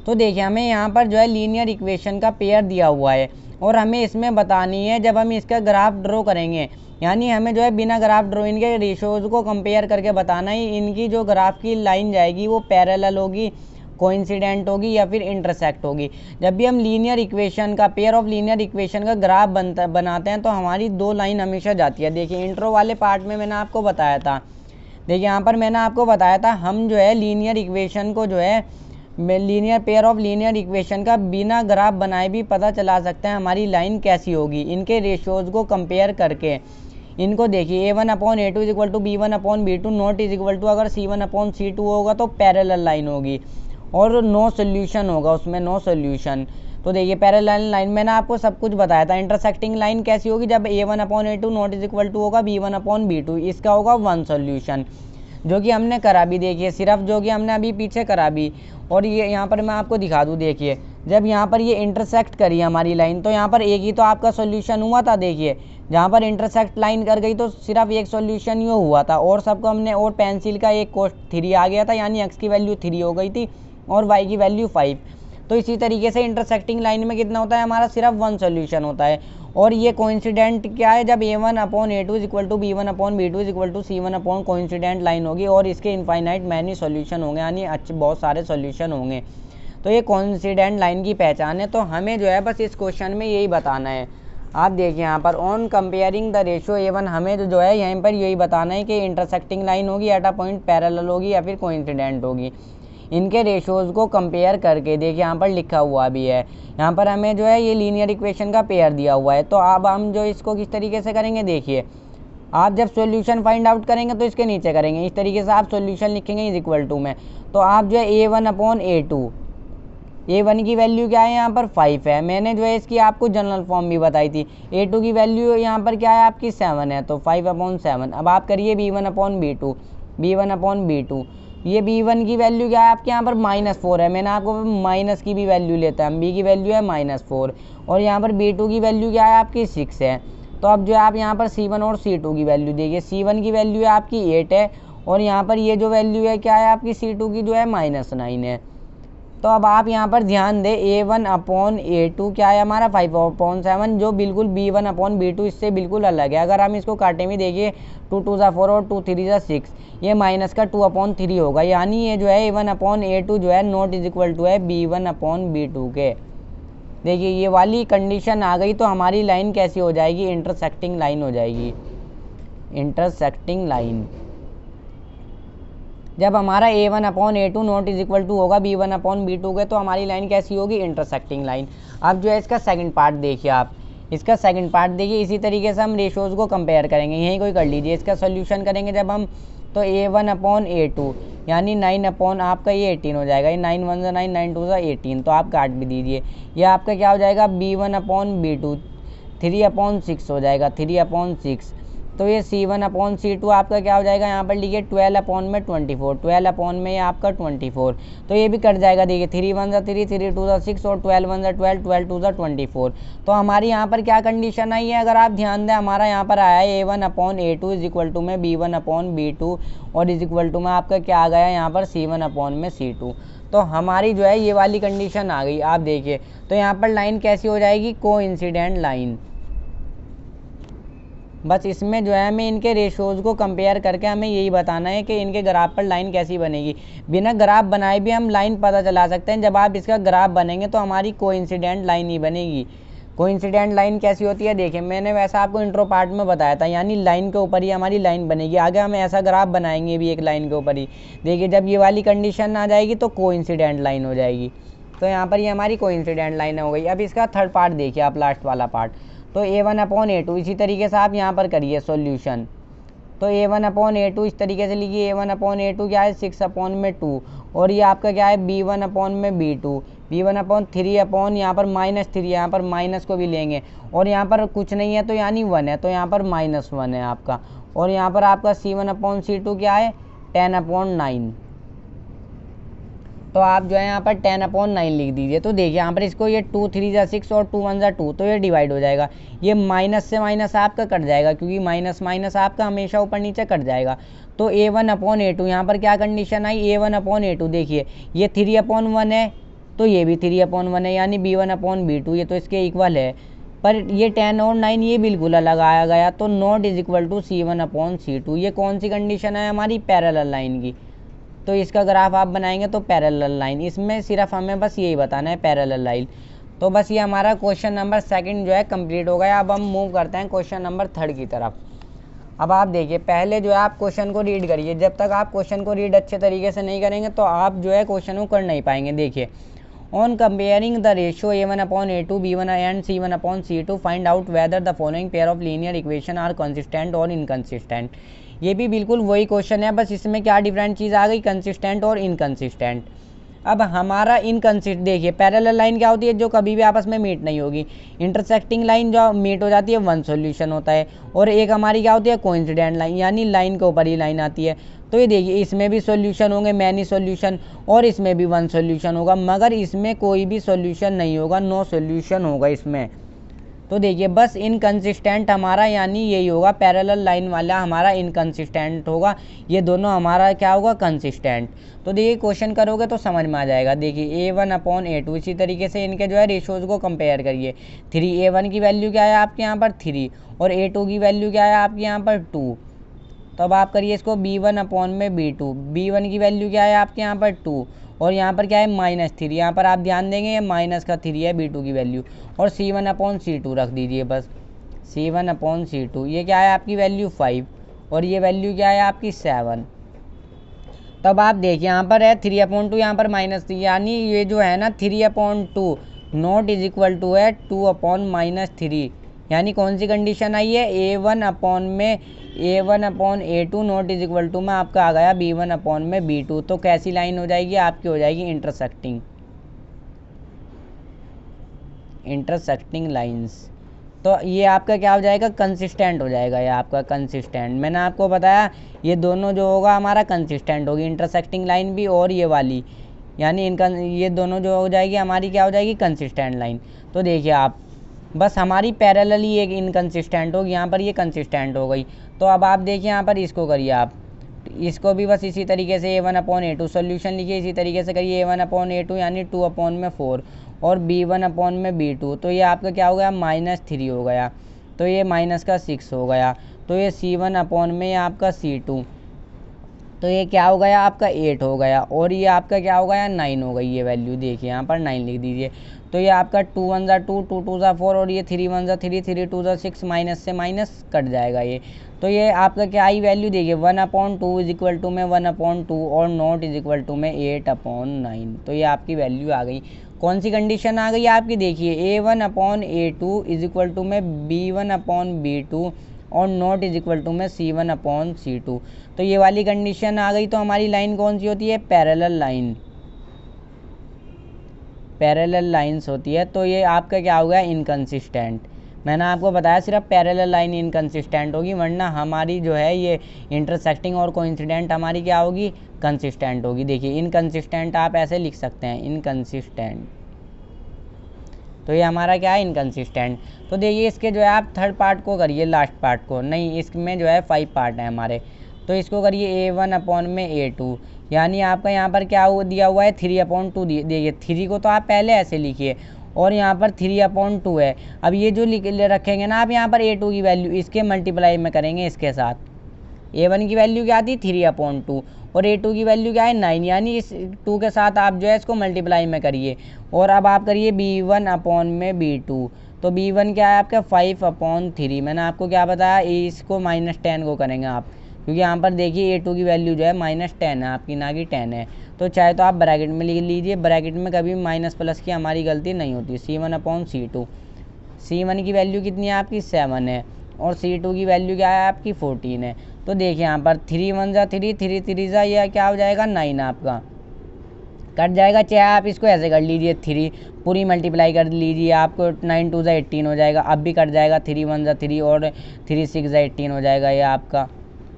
तो देखिए हमें यहाँ पर जो है लीनियर इक्वेशन का पेयर दिया हुआ है और हमें इसमें बतानी है जब हम इसका ग्राफ ड्रॉ करेंगे, यानी हमें जो है बिना ग्राफ ड्रॉ इनके रेशियोज को कंपेयर करके बताना है इनकी जो ग्राफ की लाइन जाएगी वो पैरेलल होगी, कोइंसिडेंट होगी या फिर इंटरसेक्ट होगी। जब भी हम लीनियर इक्वेशन का पेयर ऑफ लीनियर इक्वेशन का ग्राफ बनाते हैं तो हमारी दो लाइन हमेशा जाती है। देखिए इंट्रो वाले पार्ट में मैंने आपको बताया था, देखिए यहाँ पर मैंने आपको बताया था हम जो है लीनियर इक्वेशन को जो है linear pair of linear equation का बिना ग्राफ बनाए भी पता चला सकते हैं हमारी लाइन कैसी होगी इनके रेशियोज को कंपेयर करके। इनको देखिए A1/A2 equal to B1/B2 not is equal to, अगर C1/C2 होगा तो पैरेलल लाइन होगी और नो सोल्यूशन होगा उसमें, नो सोल्यूशन। तो देखिए पैरेलल लाइन मैंने आपको सब कुछ बताया था। इंटरसेक्टिंग लाइन कैसी होगी, जब A1/A2 not is equal to होगा B1/B2, इसका होगा वन सोल्यूशन, जो कि हमने करा भी। देखिए सिर्फ जो कि हमने अभी पीछे करा भी। और ये यहाँ पर मैं आपको दिखा दूँ, देखिए जब यहाँ पर ये इंटरसेक्ट करी हमारी लाइन तो यहाँ पर एक ही तो आपका सोल्यूशन हुआ था। देखिए जहाँ पर इंटरसेक्ट लाइन कर गई तो सिर्फ एक सोल्यूशन ये हुआ था और सबको हमने, और पेंसिल का एक कोस्ट 3 आ गया था, यानी एक्स की वैल्यू 3 हो गई थी और वाई की वैल्यू 5। तो इसी तरीके से इंटरसेक्टिंग लाइन में कितना होता है हमारा, सिर्फ वन सोल्यूशन होता है। और ये कोइंसिडेंट क्या है, जब A1/A2 equal to B1/B2 equal to C1/ coincident line होगी और इसके इनफाइनाइट मैनी सोल्यूशन होंगे, यानी अच्छे बहुत सारे सोल्यूशन होंगे। तो ये कोइंसिडेंट लाइन की पहचान है। तो हमें जो है बस इस क्वेश्चन में यही बताना है। आप देखिए यहाँ पर on comparing the ratio A1, हमें जो है यहाँ पर यही बताना है कि इंटरसेक्टिंग लाइन होगी एट अ पॉइंट पैरेलल होगी या फिर कोइंसिडेंट होगी। इनके रेशियोज को कंपेयर करके, देखिए यहाँ पर लिखा हुआ भी है, यहाँ पर हमें जो है ये लीनियर इक्वेशन का पेयर दिया हुआ है। तो अब हम जो इसको किस तरीके से करेंगे, देखिए आप जब सॉल्यूशन फाइंड आउट करेंगे तो इसके नीचे करेंगे, इस तरीके से आप सॉल्यूशन लिखेंगे इज इक्वल टू में। तो आप जो है A1/A2, A1 की वैल्यू क्या है यहाँ पर 5 है, मैंने जो है इसकी आपको जनरल फॉर्म भी बताई थी। A2 की वैल्यू यहाँ पर क्या है आपकी 7 है, तो 5/7। अब आप करिए B1/B2, B1/B2, ये B1 की वैल्यू क्या है आपके यहाँ पर -4 है, मैंने आपको माइनस की भी वैल्यू लेता है, B की वैल्यू है -4 और यहाँ पर B2 की वैल्यू क्या है आपकी 6 है। तो अब जो है आप यहाँ पर C1 और C2 की वैल्यू देखिए, C1 की वैल्यू है आपकी 8 है और यहाँ पर ये जो वैल्यू है क्या है आपकी C2 की जो है -9 है। तो अब आप यहाँ पर ध्यान दें A1/A2 क्या है हमारा 5/7, जो बिल्कुल B1/B2 इससे बिल्कुल अलग है। अगर हम इसको काटे में देखिए 2 2 4 और 2 3 6, ये माइनस का 2/3 होगा, यानी ये जो है A1/A2 जो है नॉट इज इक्वल टू है B1/B2 के। देखिए ये वाली कंडीशन आ गई तो हमारी लाइन कैसी हो जाएगी, इंटरसेक्टिंग लाइन हो जाएगी। इंटरसेक्टिंग लाइन जब हमारा A1/A2 not is equal to होगा B1/B2 के, तो हमारी लाइन कैसी होगी, इंटरसेक्टिंग लाइन। अब जो है इसका सेकंड पार्ट देखिए, आप इसका सेकंड पार्ट देखिए, इसी तरीके से हम रेशियोज को कंपेयर करेंगे, यहीं कोई कर लीजिए। इसका सोल्यूशन करेंगे जब हम, तो A1/A2 यानी 9 आपका ये 18 हो जाएगा, ये 9 1 9 9 2 18, तो आप काट भी दीजिए। ये आपका क्या हो जाएगा B1/B2 3/6 हो जाएगा, 3/6। तो ये C1/C2 आपका क्या हो जाएगा, यहाँ पर लिखिए 12/24, 12 में आपका 24, तो ये भी कट जाएगा। देखिए 3 1 3 3 2 6 और 12 1 12 12 2 24। तो हमारी यहाँ पर क्या कंडीशन आई है, अगर आप ध्यान दें, हमारा यहाँ पर आया है A1/A2 इज इक्वल टू में B1/B2 और इज इक्वल टू में आपका क्या आ गया यहाँ पर C1/C2। तो हमारी जो है ये वाली कंडीशन आ गई। आप देखिए तो यहाँ पर लाइन कैसी हो जाएगी, कोइंसिडेंट लाइन। बस इसमें जो है हमें इनके रेशियोज को कंपेयर करके हमें यही बताना है कि इनके ग्राफ पर लाइन कैसी बनेगी। बिना ग्राफ बनाए भी हम लाइन पता चला सकते हैं, जब आप इसका ग्राफ बनेंगे तो हमारी कोइंसिडेंट लाइन ही बनेगी। कोइंसिडेंट लाइन कैसी होती है, देखिए मैंने वैसा आपको इंट्रो पार्ट में बताया था, यानी लाइन के ऊपर ही हमारी लाइन बनेगी। आगे हम ऐसा ग्राफ बनाएंगे भी एक लाइन के ऊपर ही। देखिए जब ये वाली कंडीशन आ जाएगी तो कोइंसिडेंट लाइन हो जाएगी। तो यहाँ पर ये हमारी कोइंसिडेंट लाइन हो गई। अब इसका थर्ड पार्ट देखिए आप, लास्ट वाला पार्ट, तो A1/A2 इसी तरीके से आप यहाँ पर करिए सॉल्यूशन। तो A1/A2 इस तरीके से लिखिए, A1/A2 क्या है 6/2 और ये आपका क्या है B1/B2, B1/3 यहाँ पर -3, यहाँ पर माइनस को भी लेंगे और यहाँ पर कुछ नहीं है तो यानी 1 है, तो यहाँ पर -1 है आपका। और यहाँ पर आपका C1/C2 क्या है 10/9। तो आप जो है यहाँ पर 10/9 लिख दीजिए। तो देखिए यहाँ पर इसको ये 2 3 जा 6 और 2 1 जा 2, तो ये डिवाइड हो जाएगा। ये माइनस से माइनस आपका कट जाएगा, क्योंकि माइनस माइनस आपका हमेशा ऊपर नीचे कट जाएगा। तो A1/A2 यहाँ पर क्या कंडीशन आई, A1/A2। देखिए ये 3/1 है, तो ये भी 3/1 है, यानी B1/B2, ये तो इसके इक्वल है। पर ये 10 और 9 ये बिल्कुल अलग आया गया, तो not is equal to C1/C2। ये कौन सी कंडीशन है हमारी, पैरेलल लाइन की। तो इसका ग्राफ आप बनाएंगे तो पैरेलल लाइन, इसमें सिर्फ हमें बस यही बताना है, पैरेलल लाइन। तो बस ये हमारा क्वेश्चन नंबर 2 जो है कंप्लीट हो गया। अब हम मूव करते हैं क्वेश्चन नंबर 3 की तरफ। अब आप देखिए, पहले जो है आप क्वेश्चन को रीड करिए। जब तक आप क्वेश्चन को रीड अच्छे तरीके से नहीं करेंगे तो आप जो है क्वेश्चन को कर नहीं पाएंगे। देखिए, on comparing the ratio A1/A2 B1 and C1/C2 find out whether the following pair of linear equation are consistent और इनकंसिस्टेंट। ये भी बिल्कुल वही क्वेश्चन है, बस इसमें क्या डिफरेंट चीज़ आ गई, कंसिस्टेंट और इनकंसिस्टेंट। अब हमारा इनकंसिस्टेंट, देखिए पैरेलल लाइन क्या होती है, जो कभी भी आपस में मीट नहीं होगी। इंटरसेक्टिंग लाइन जो मीट हो जाती है, वन सॉल्यूशन होता है। और एक हमारी क्या होती है, कोइंसिडेंट लाइन, यानी लाइन के ऊपर ही लाइन आती है। तो ये देखिए, इसमें भी सॉल्यूशन होंगे, मैनी सॉल्यूशन, और इसमें भी वन सॉल्यूशन होगा, मगर इसमें कोई भी सॉल्यूशन नहीं होगा, नो सॉल्यूशन होगा इसमें। तो देखिए, बस इनकंसिस्टेंट हमारा यानी यही होगा, पैरेलल लाइन वाला हमारा इनकंसिस्टेंट होगा, ये दोनों हमारा क्या होगा, कंसिस्टेंट। तो देखिए क्वेश्चन करोगे तो समझ में आ जाएगा। देखिए A1/A2, इसी तरीके से इनके जो है रेशोज़ को कंपेयर करिए। 3A1 की वैल्यू क्या है आपके यहाँ पर 3, और A2 की वैल्यू क्या है आपके यहाँ पर 2। तो अब आप करिए इसको B1/B2। B1 की वैल्यू क्या है आपके यहाँ पर 2, और यहाँ पर क्या है -3। यहाँ पर आप ध्यान देंगे ये माइनस का 3 है B2 की वैल्यू, और C1/C2 रख दीजिए बस। C1/C2 ये क्या है आपकी वैल्यू 5, और ये वैल्यू क्या है आपकी 7। तब आप देखिए यहाँ पर है 3/2, यहाँ पर -3, यानी ये जो है ना 3/2 नॉट इज इक्वल टू है 2/-3। यानी कौन सी कंडीशन आई है, A1/A2 not is equal to में आपका आ गया B1/B2। तो कैसी लाइन हो जाएगी आपकी, हो जाएगी इंटरसेक्टिंग लाइंस। तो ये आपका क्या हो जाएगा, कंसिस्टेंट हो जाएगा, ये आपका कंसिस्टेंट। मैंने आपको बताया ये दोनों जो होगा हमारा कंसिस्टेंट होगी, इंटरसेक्टिंग लाइन भी और ये वाली, यानी इनका ये दोनों जो हो जाएगी हमारी क्या हो जाएगी, कंसिस्टेंट लाइन। तो देखिए आप, बस हमारी पैरेलल ही एक इनकंसिस्टेंट होगी, यहाँ पर ये कंसिस्टेंट हो गई। तो अब आप देखिए यहाँ पर इसको करिए आप, इसको भी बस इसी तरीके से A1/A2 सोल्यूशन लिखिए, इसी तरीके से करिए A1/A2 यानी 2/4 और B1/B2। तो ये आपका क्या हो गया, -3 हो गया, तो ये -6 हो गया। तो ये C1 में आपका C2, तो ये क्या हो गया आपका 8 हो गया, और ये आपका क्या हो गया 9 हो गई ये वैल्यू। देखिए यहाँ पर 9 लिख दीजिए। तो ये आपका 2 1 जा 2, 2 2 जा 4, और ये 3 1 जा 3, 3 2 जा 6, माइनस से माइनस कट जाएगा ये। तो ये आपका क्या आई वैल्यू, देखिए 1/2 इज इक्वल टू में 1/2 और नॉट इज इक्वल टू में 8/9। तो ये आपकी वैल्यू आ गई। कौन सी कंडीशन आ गई आपकी, देखिए A1/A2 इज इक्वल टू में B1/B2 और नॉट इज इक्वल टू में C1/C2। तो ये वाली कंडीशन आ गई। तो हमारी लाइन कौन सी होती है, पैरेलल लाइन, पैरेलल लाइंस होती है। तो ये आपका क्या हो गया, इनकंसिस्टेंट। मैंने आपको बताया सिर्फ पैरेलल लाइन इनकंसिस्टेंट होगी, वरना हमारी जो है ये इंटरसेक्टिंग और कोइंसिडेंट हमारी क्या होगी, कंसिस्टेंट होगी। देखिए इनकंसिस्टेंट आप ऐसे लिख सकते हैं, इनकंसिस्टेंट। तो ये हमारा क्या है, इनकंसिस्टेंट। तो देखिए इसके जो है आप थर्ड पार्ट को करिए, लास्ट पार्ट को नहीं, इसमें जो है 5 पार्ट है हमारे। तो इसको करिए A1/A2, यानी आपका यहाँ पर क्या दिया हुआ है 3/2 देखिए 3 को तो आप पहले ऐसे लिखिए, और यहाँ पर 3/2 है। अब ये जो लिख रखेंगे ना आप यहाँ पर A2 की वैल्यू, इसके मल्टीप्लाई में करेंगे इसके साथ। A1 की वैल्यू क्या थी 3/2, और A2 की वैल्यू क्या है 9, यानी इस 2 के साथ आप जो है इसको मल्टीप्लाई में करिए। और अब आप करिए B1/B2। तो B1 क्या है आपका 5/3। मैंने आपको क्या बताया, इसको -10 को करेंगे आप, क्योंकि यहाँ पर देखिए A2 की वैल्यू जो है -10 है आपकी, ना कि 10 है। तो चाहे तो आप ब्रैकेट में लिख लीजिए, ब्रैकेट में कभी माइनस प्लस की हमारी गलती नहीं होती। C1/C2, C1 की वैल्यू कितनी है आपकी 7 है, और C2 की वैल्यू क्या है आपकी 14 है। तो देखिए यहाँ पर 3 1 जा 3, 3 3 जा यह क्या हो जाएगा 9 आपका, कट जाएगा। चाहे आप इसको ऐसे कर लीजिए, 3 पूरी मल्टीप्लाई कर लीजिए, आपको 9 2 जा 18 हो जाएगा। अब भी कट जाएगा, 3 1 जा 3 और 3 6 जा 18 हो जाएगा ये आपका।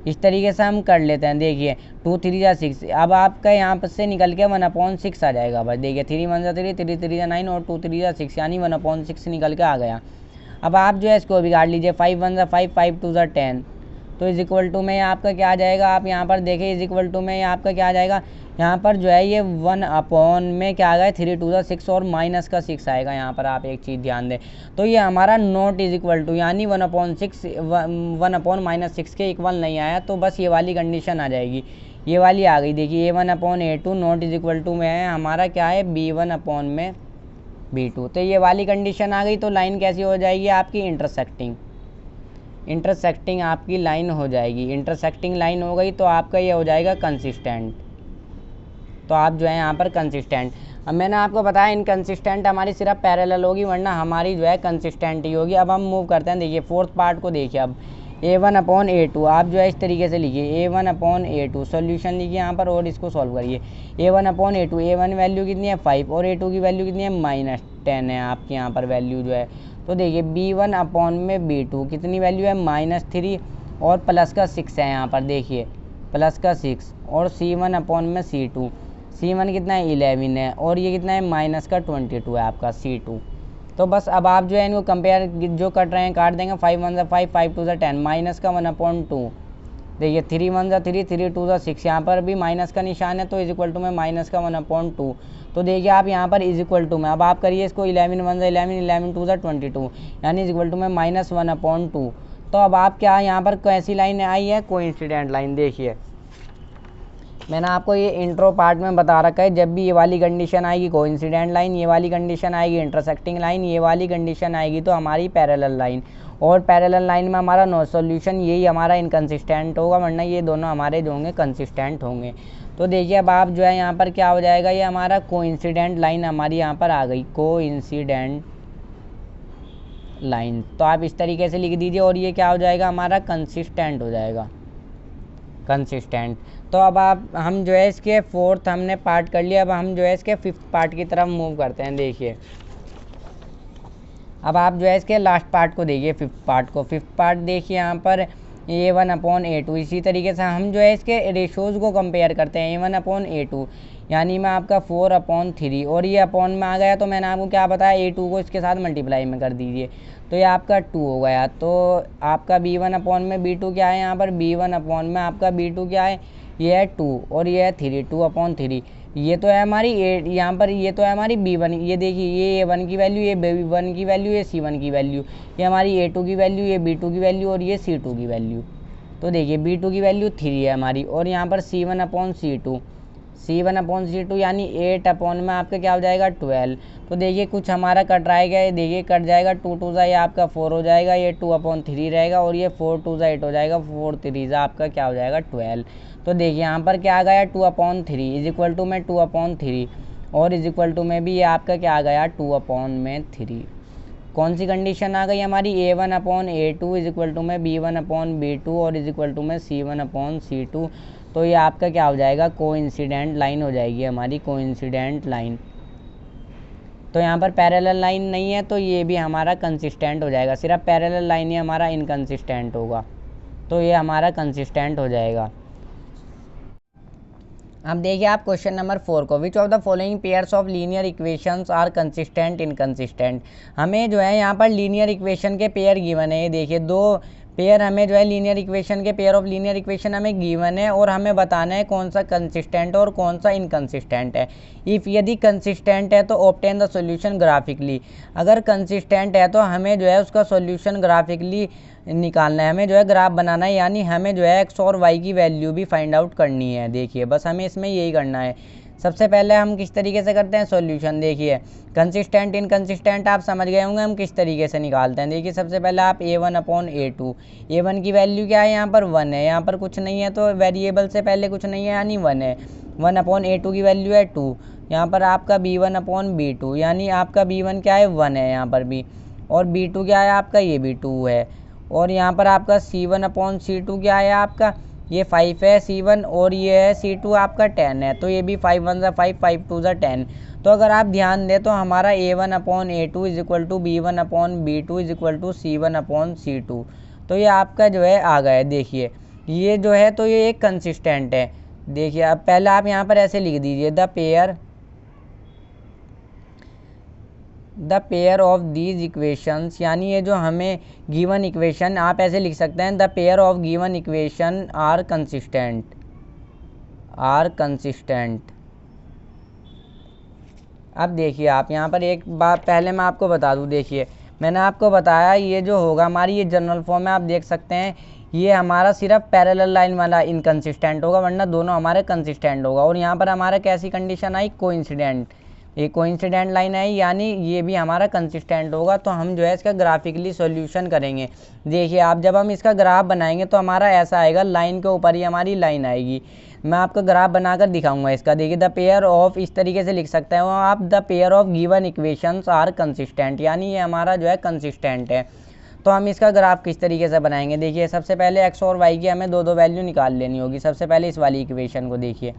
इस तरीके से हम कर लेते हैं। देखिए 2 3 जा 6, अब आपका यहाँ पर से निकल के 1/6 आ जाएगा। बस देखिए 3 1 जा 3, 3 3 जा 9 और 2 3 जा 6, यानी 1/6 निकल के आ गया। अब आप जो है इसको भी काट लीजिए, 5 1 जा 5, 5 2 जा 10, तो इज इक्वल टू में आपका क्या आ जाएगा, आप यहाँ पर देखें इज इक्वल टू में आपका क्या आ जाएगा, यहाँ पर जो है ये 1 में क्या आ गया 3 2 जा 6 और माइनस का 6 आएगा। यहाँ पर आप एक चीज़ ध्यान दें, तो ये हमारा नॉट इज इक्वल टू यानी 1/6 1/-6 के इक्वल नहीं आया, तो बस ये वाली कंडीशन आ जाएगी, ये वाली आ गई। देखिए A1/A2 not is equal to में है हमारा क्या है B1/B2, तो ये वाली कंडीशन आ गई। तो लाइन कैसी हो जाएगी आपकी, इंटरसेक्टिंग आपकी लाइन हो जाएगी। इंटरसेक्टिंग लाइन हो गई तो आपका ये हो जाएगा कंसिस्टेंट, तो आप जो है यहाँ पर कंसिस्टेंट। अब मैंने आपको बताया इनकंसिस्टेंट हमारी सिर्फ पैरेलल होगी, वरना हमारी जो है कंसिस्टेंट ही होगी। अब हम मूव करते हैं, देखिए फोर्थ पार्ट को देखिए। अब A1/A2 आप जो है इस तरीके से लिखिए, A1/A2 सॉल्यूशन लिखिए यहाँ पर और इसको सॉल्व करिए। A1/A2, A1 वैल्यू कितनी है 5 और A2 की वैल्यू कितनी है -10 है आपकी यहाँ पर वैल्यू जो है। तो देखिए B1/B2 कितनी वैल्यू है -3 और प्लस का 6 है यहाँ पर, देखिए प्लस का 6, और C1/C2, C1 कितना है 11 है और ये कितना है -22 है आपका C2। तो बस अब आप जो है इनको कंपेयर जो कट रहे हैं काट देंगे, 5 1 जा 5, 5 2 जा 10, माइनस का 1/2, देखिए 3 1 जा 3, 3 2 जा 6, यहाँ पर भी माइनस का निशान है, तो इज इक्वल टू में माइनस का 1/2। तो देखिए आप यहाँ पर इज इक्वल टू में अब आप करिए इसको, 11 1 जा 11, 11 2 जा 22, यानी इज इक्वल टू में -1/2। तो अब आप क्या यहाँ पर कैसी लाइन आई है, कोइंसिडेंट लाइन। देखिए मैंने आपको ये इंट्रो पार्ट में बता रखा है, जब भी ये वाली कंडीशन आएगी कोइंसिडेंट लाइन, ये वाली कंडीशन आएगी इंटरसेक्टिंग लाइन, ये वाली कंडीशन आएगी तो हमारी पैरेलल लाइन, और पैरेलल लाइन में हमारा नो सॉल्यूशन यही हमारा इनकंसिस्टेंट होगा, वरना ये दोनों हमारे जो होंगे कंसिस्टेंट होंगे। तो देखिए अब आप जो है यहाँ पर क्या हो जाएगा, ये हमारा कोइंसिडेंट लाइन हमारी यहाँ पर आ गई, कोइंसिडेंट लाइन। तो आप इस तरीके से लिख दीजिए और ये क्या हो जाएगा हमारा कंसिस्टेंट हो जाएगा, कंसिस्टेंट। तो अब आप हम जो है इसके फोर्थ हमने पार्ट कर लिया, अब हम जो है इसके फिफ्थ पार्ट की तरफ मूव करते हैं। देखिए अब आप जो है इसके लास्ट पार्ट को देखिए, फिफ्थ पार्ट को। फिफ्थ पार्ट देखिए यहाँ पर A1/A2, इसी तरीके से हम जो है इसके रेशोज़ को कंपेयर करते हैं। A1/A2 यानी मैं आपका 4/3, और ये अपॉन में आ गया तो मैंने आपको क्या बताया, A2 को इसके साथ मल्टीप्लाई में कर दीजिए, तो ये आपका 2 हो गया। तो आपका B1/B2 क्या है यहाँ पर, B1 में आपका B2 क्या है, ये है 2 और ये है 3, 2/3। ये तो है हमारी यहाँ पर ये तो है हमारी B1, ये देखिए ये A1 की वैल्यू, ये B1 की वैल्यू, ये C1 की वैल्यू, ये हमारी A2 की वैल्यू, ये B2 की वैल्यू और ये C2 की वैल्यू। तो देखिए B2 की वैल्यू 3 है हमारी, और यहाँ पर C1/C2, C1/C2 यानी 8 में आपका क्या हो जाएगा 12। तो देखिए कुछ हमारा कट रहेगा, ये देखिए कट जाएगा, 2 2 जा ये आपका 4 हो जाएगा, ये 2/3 रहेगा, और ये 4 2 जा 8 हो जाएगा, 4 3 जा आपका क्या हो जाएगा 12। तो देखिए यहाँ पर क्या आ गया 2/3 इज इक्वल टू में 2/3, और इज इक्वल टू में भी ये आपका क्या आ गया 2/3। कौन सी कंडीशन आ गई हमारी, A1/A2 इज इक्वल टू में B1/B2 और इज इक्वल टू में C1/C2। तो ये आपका क्या हो जाएगा, कोइंसिडेंट लाइन हो जाएगी हमारी, कोइंसिडेंट लाइन। तो यहाँ पर पैरेलल लाइन नहीं है तो ये भी हमारा कंसिस्टेंट हो जाएगा, सिर्फ पैरेलल लाइन ही हमारा इनकंसिस्टेंट होगा, तो ये हमारा कंसिस्टेंट हो जाएगा। अब देखिए आप क्वेश्चन नंबर 4 को, which of the following pairs of linear equations are consistent inconsistent. हमें जो है यहाँ पर लीनियर इक्वेशन के पेयर गिवन है, ये देखिए 2 पेयर हमें जो है लीनियर इक्वेशन के पेयर ऑफ लीनियर इक्वेशन हमें गिवन है, और हमें बताना है कौन सा कंसिस्टेंट है और कौन सा इनकंसिस्टेंट है। इफ़ यदि कंसिस्टेंट है तो ऑब्टेन द सॉल्यूशन ग्राफिकली, अगर कंसिस्टेंट है तो हमें जो है उसका सॉल्यूशन ग्राफिकली निकालना है, हमें जो है ग्राफ बनाना है, यानी हमें जो है एक्स और वाई की वैल्यू भी फाइंड आउट करनी है। देखिए बस हमें इसमें यही करना है। सबसे पहले हम किस तरीके से करते हैं सॉल्यूशन, देखिए कंसिस्टेंट इनकंसिस्टेंट आप समझ गए होंगे हम किस तरीके से निकालते हैं। देखिए सबसे पहले आप A1/A2, A1 की वैल्यू क्या है यहाँ पर 1 है, यहाँ पर कुछ नहीं है तो वेरिएबल से पहले कुछ नहीं है यानी 1 है। 1/A2 की वैल्यू है 2, यहाँ पर आपका B1/B2 यानी आपका B1 क्या है 1 है यहाँ पर भी, और B2 क्या है आपका ये भी 2 है, और यहाँ पर आपका C1/C2 क्या है आपका ये 5 है C1, और ये है C2 आपका 10 है, तो ये भी 5 1 जा 5, 5 2 जा 10। तो अगर आप ध्यान दें तो हमारा A1/A2 is equal to B1/B2 is equal to C1/C2, तो ये आपका जो है आ गया है। देखिए ये जो है तो ये एक कंसिस्टेंट है। देखिए अब पहले आप यहाँ पर ऐसे लिख दीजिए the pair of these equations, यानी ये जो हमें गिवन इक्वेशन आप ऐसे लिख सकते हैं the pair of given equation are consistent. अब देखिए आप यहाँ पर एक बात पहले मैं आपको बता दूँ, देखिए मैंने आपको बताया ये जो होगा हमारी ये जनरल फॉर्म है, आप देख सकते हैं ये हमारा सिर्फ पैरेलल लाइन वाला इनकंसिस्टेंट होगा, वरना दोनों हमारे कंसिस्टेंट होगा। और यहाँ पर हमारा कैसी कंडीशन आई, कोइंसिडेंट, ये कोइंसिडेंट लाइन है यानी ये भी हमारा कंसिस्टेंट होगा। तो हम जो है इसका ग्राफिकली सॉल्यूशन करेंगे। देखिए आप जब हम इसका ग्राफ बनाएंगे तो हमारा ऐसा आएगा, लाइन के ऊपर ही हमारी लाइन आएगी। मैं आपको ग्राफ बनाकर दिखाऊंगा इसका। देखिए द पेयर ऑफ, इस तरीके से लिख सकते हैं आप, the pair of given equations are consistent, यानी ये हमारा जो है कंसिस्टेंट है। तो हम इसका ग्राफ किस तरीके से बनाएंगे, देखिए सबसे पहले एक्स और वाई की हमें दो वैल्यू निकाल लेनी होगी। सबसे पहले इस वाली इक्वेशन को देखिए,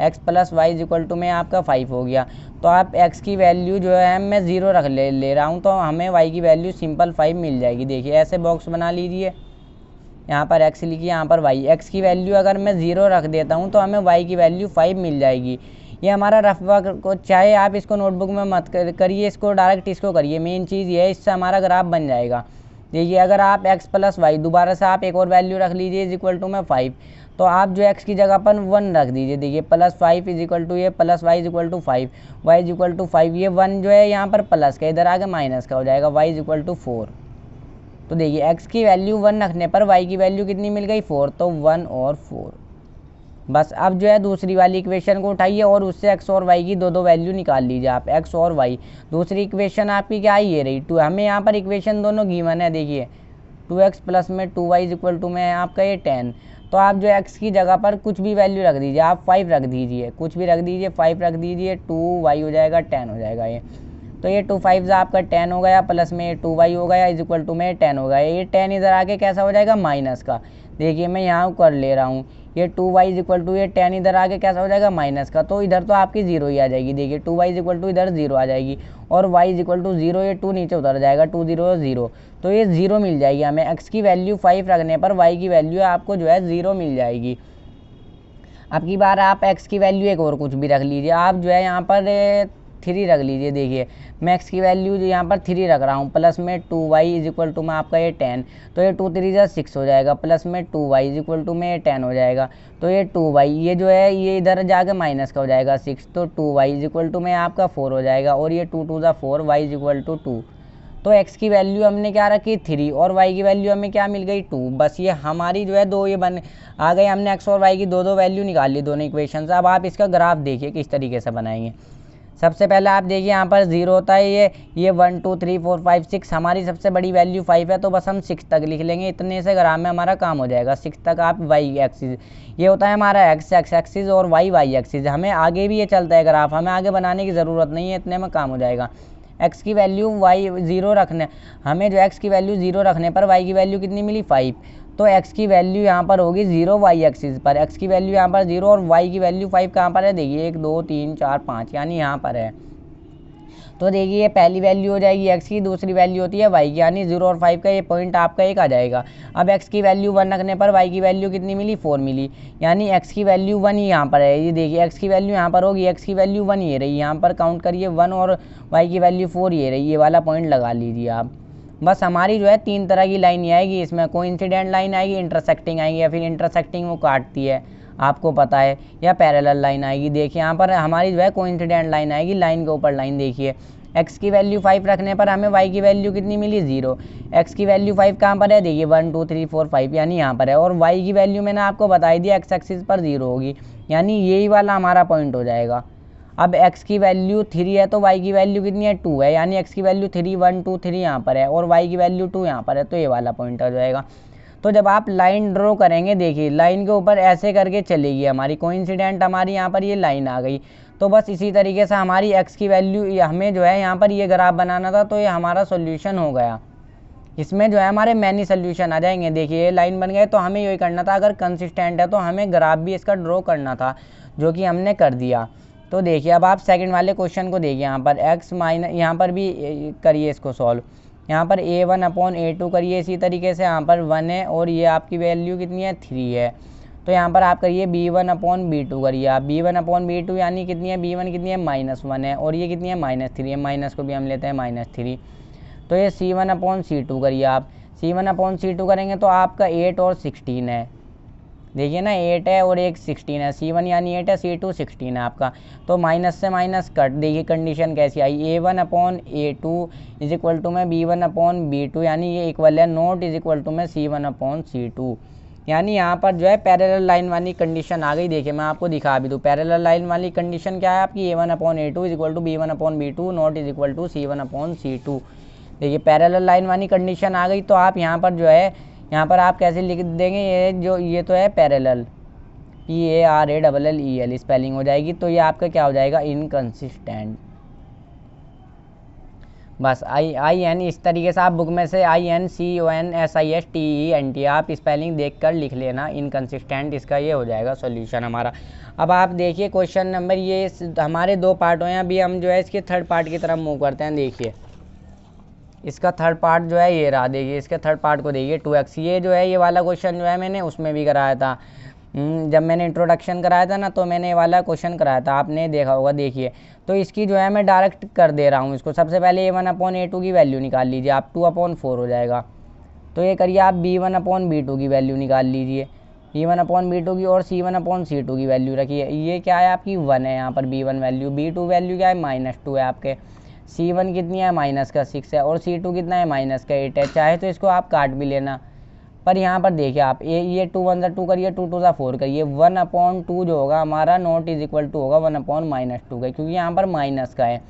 x plus y is equal to में आपका 5 हो गया। तो आप x की वैल्यू जो है मैं 0 रख ले रहा हूँ, तो हमें y की वैल्यू सिंपल 5 मिल जाएगी। देखिए ऐसे बॉक्स बना लीजिए, यहाँ पर x लिखिए, यहाँ पर y। x की वैल्यू अगर मैं 0 रख देता हूँ तो हमें y की वैल्यू 5 मिल जाएगी। ये हमारा रफ वर्क को, चाहे आप इसको नोटबुक में मत करिए, इसको डायरेक्ट इसको करिए, मेन चीज़ ये है, इससे हमारा ग्राफ बन जाएगा। देखिए अगर आप x प्लस वाई, दोबारा से आप एक और वैल्यू रख लीजिए इज इक्वल टू में 5, तो आप जो x की जगह पर 1 रख दीजिए। देखिए प्लस 5 इज इक्वल टू ये plus y is equal to 5, y is equal to 5, ये 1 जो है यहाँ पर प्लस का, इधर आके माइनस का हो जाएगा, वाई इज इक्वल टू 4। तो देखिए x की वैल्यू 1 रखने पर y की वैल्यू कितनी मिल गई, 4, तो 1 और 4। बस अब जो है दूसरी वाली इक्वेशन को उठाइए और उससे x और y की दो वैल्यू निकाल लीजिए आप, x और y। दूसरी इक्वेशन आपकी क्या है, ये रही 2। हमें यहाँ पर इक्वेशन दोनों गिवन है, देखिए 2x प्लस में 2y इज इक्वल टू में आपका ये 10। तो आप जो x की जगह पर कुछ भी वैल्यू रख दीजिए, आप 5 रख दीजिए, कुछ भी रख दीजिए, 5 रख दीजिए, 2y हो जाएगा 10 हो जाएगा ये। तो ये 2 5 आपका 10 हो गया, प्लस में 2y हो गया इज इक्वल टू में 10 हो गया। ये 10 इधर आके कैसा हो जाएगा, माइनस का। देखिए मैं यहाँ कर ले रहा हूँ, ये 2y इज इक्वल टू ये 10 इधर आके कैसा हो जाएगा, माइनस का। तो इधर तो आपकी 0 ही आ जाएगी। देखिए 2y इज इक्वल टू इधर 0 आ जाएगी और y इज इक्वल टू 0, ये 2 नीचे उतर जाएगा, 2 0 0, तो ये 0 मिल जाएगी हमें। x की वैल्यू 5 रखने पर y की वैल्यू आपको जो है 0 मिल जाएगी। अब की बार आप x की वैल्यू एक और कुछ भी रख लीजिए, आप जो है यहाँ पर 3 रख लीजिए। देखिए मैं x की वैल्यू यहाँ पर 3 रख रहा हूँ, प्लस में 2y इज इक्वल टू में आपका ये 10, तो ये 2 3 6 हो जाएगा, प्लस में 2y इज इक्वल टू में ये 10 हो जाएगा। तो ये 2y ये जो है ये इधर जाके माइनस का हो जाएगा 6, तो 2y इज इक्वल टू में आपका 4 हो जाएगा, और ये 2 2 4, y इज इक्वल टू 2। तो x की वैल्यू हमने क्या रखी 3 और y की वैल्यू हमें क्या मिल गई 2। बस ये हमारी जो है दो ये बन आ गई, हमने x और y की दो वैल्यू निकाल ली दोनों इक्वेशन से। अब आप इसका ग्राफ देखिए किस तरीके से बनाएंगे। सबसे पहले आप देखिए यहाँ पर 0 होता है, ये 1 2 3 4 5 6, हमारी सबसे बड़ी वैल्यू 5 है, तो बस हम 6 तक लिख लेंगे, इतने से ग्राफ में हमारा काम हो जाएगा। 6 तक आप वाई एक्सिस, ये होता है हमारा एक्स एक्सिस और वाई एक्सिस। हमें आगे भी ये चलता है ग्राफ, हमें आगे बनाने की ज़रूरत नहीं है, इतने में काम हो जाएगा। x की वैल्यू y 0 रखने, हमें जो x की वैल्यू 0 रखने पर y की वैल्यू कितनी मिली 5, तो x की वैल्यू यहाँ पर होगी 0 वाई एक्सिस पर, x की वैल्यू यहाँ पर 0 और y की वैल्यू 5 कहाँ पर है, देखिए 1 2 3 4 5 यानी यहाँ पर है। तो देखिए ये पहली वैल्यू हो जाएगी x की, दूसरी वैल्यू होती है y की, यानी 0 और 5 का ये पॉइंट आपका एक आ जाएगा। अब x की वैल्यू 1 रखने पर y की वैल्यू कितनी मिली 4 मिली, यानी x की वैल्यू 1 ही यहाँ पर है। ये देखिए x की वैल्यू यहाँ पर होगी, x की वैल्यू 1 ये रही, यहाँ पर काउंट करिए 1 और y की वैल्यू 4 ये रही, ये वाला पॉइंट लगा लीजिए आप। बस हमारी जो है 3 तरह की लाइन आएगी इसमें, कोइंसिडेंट लाइन आएगी, इंटरसेक्टिंग आएगी, या फिर इंटरसेक्टिंग वो काटती है आपको पता है, या पैरेलल लाइन आएगी। देखिए यहाँ पर हमारी जो है कोइंसिडेंट लाइन आएगी, लाइन के ऊपर लाइन। देखिए x की वैल्यू 5 रखने पर हमें y की वैल्यू कितनी मिली 0, x की वैल्यू 5 कहाँ पर है, देखिए 1 2 3 4 5 यानी यहाँ पर है, और y की वैल्यू मैंने आपको बताई दी x एक्सिस पर 0 होगी, यानी यही वाला हमारा पॉइंट हो जाएगा। अब x की वैल्यू 3 है तो y की वैल्यू कितनी है 2 है, यानी x की वैल्यू 3 1 2 3 यहाँ पर है, और y की वैल्यू 2 यहाँ पर है, तो ये वाला पॉइंट हो जाएगा। तो जब आप लाइन ड्रॉ करेंगे, देखिए लाइन के ऊपर ऐसे करके चलेगी हमारी, कोइंसिडेंट हमारी यहाँ पर ये लाइन आ गई। तो बस इसी तरीके से हमारी x की वैल्यू, हमें जो है यहाँ पर ये ग्राफ बनाना था, तो ये हमारा सॉल्यूशन हो गया। इसमें जो है हमारे मैनी सोल्यूशन आ जाएंगे। देखिए ये लाइन बन गए, तो हमें यही करना था, अगर कंसिस्टेंट है तो हमें ग्राफ भी इसका ड्रॉ करना था, जो कि हमने कर दिया। तो देखिए अब आप सेकंड वाले क्वेश्चन को देखिए, यहाँ पर x माइनस, यहाँ पर भी करिए इसको सॉल्व। यहाँ पर A1/A2 करिए इसी तरीके से, यहाँ पर 1 है और ये आपकी वैल्यू कितनी है 3 है। तो यहाँ पर आप करिए B1/B2 करिए आप, B1/B2 यानी कितनी है, B1 कितनी है -1 है और ये कितनी है -3 है, माइनस को भी हम लेते हैं -3। तो ये C1/C2 करिए आप, C1/C2 करेंगे तो आपका 8 और 16 है। देखिए ना 8 है और एक 16 है, C1 यानी 8 है, C2 16 है आपका। तो माइनस से माइनस कट, देखिए कंडीशन कैसी आई, A1/A2 इज इक्वल टू में B1/B2 यानी ये इक्वल है नॉट इज इक्वल टू में C1/C2। यानी यहाँ पर जो है पैरेलल लाइन वाली कंडीशन आ गई। देखिए मैं आपको दिखा भी दूँ, पैरेलल लाइन वाली कंडीशन क्या है आपकी, A1/A2 is equal to B1/B2 not is equal to C1/C2। देखिए पैरेलल लाइन वाली कंडीशन आ गई। तो आप यहाँ पर जो है, यहाँ पर आप कैसे लिख देंगे, ये तो है पैरेलल, PARALLEL स्पेलिंग हो जाएगी। तो ये आपका क्या हो जाएगा, इनकंसिस्टेंट। बस IN इस तरीके से आप बुक में से INCONSISTENT आप स्पेलिंग देखकर लिख लेना, इनकंसिस्टेंट, इसका ये हो जाएगा सॉल्यूशन हमारा। अब आप देखिए क्वेश्चन नंबर, ये हमारे 2 पार्ट हैं, अभी हम जो है इसके थर्ड पार्ट की तरफ मूव करते हैं। देखिए इसका थर्ड पार्ट जो है ये रहा, देखिए इसके थर्ड पार्ट को देखिए 2x। ये जो है ये वाला क्वेश्चन जो है मैंने उसमें भी कराया था, जब मैंने इंट्रोडक्शन कराया था ना, तो मैंने ये वाला क्वेश्चन कराया था, आपने देखा होगा। देखिए तो इसकी जो है मैं डायरेक्ट कर दे रहा हूँ इसको। सबसे पहले A1/A2 की वैल्यू निकाल लीजिए आप, 2/4 हो जाएगा। तो ये करिए आप B1/B2 की वैल्यू निकाल लीजिए, B1/B2 की, और C1/C2 की वैल्यू रखिए। ये क्या है आपकी 1 है यहाँ पर B1 वैल्यू, B2 वैल्यू क्या है -2 है आपके, C1 कितनी है -6 है और C2 कितना है -8 है। चाहे तो इसको आप काट भी लेना, पर यहाँ पर देखिए आप ये 2 1 2 करिए, 2 2 4 करिए, 1/2 जो होगा हमारा नॉट इज इक्वल टू होगा 1/-2 का, क्योंकि यहाँ पर माइनस का है।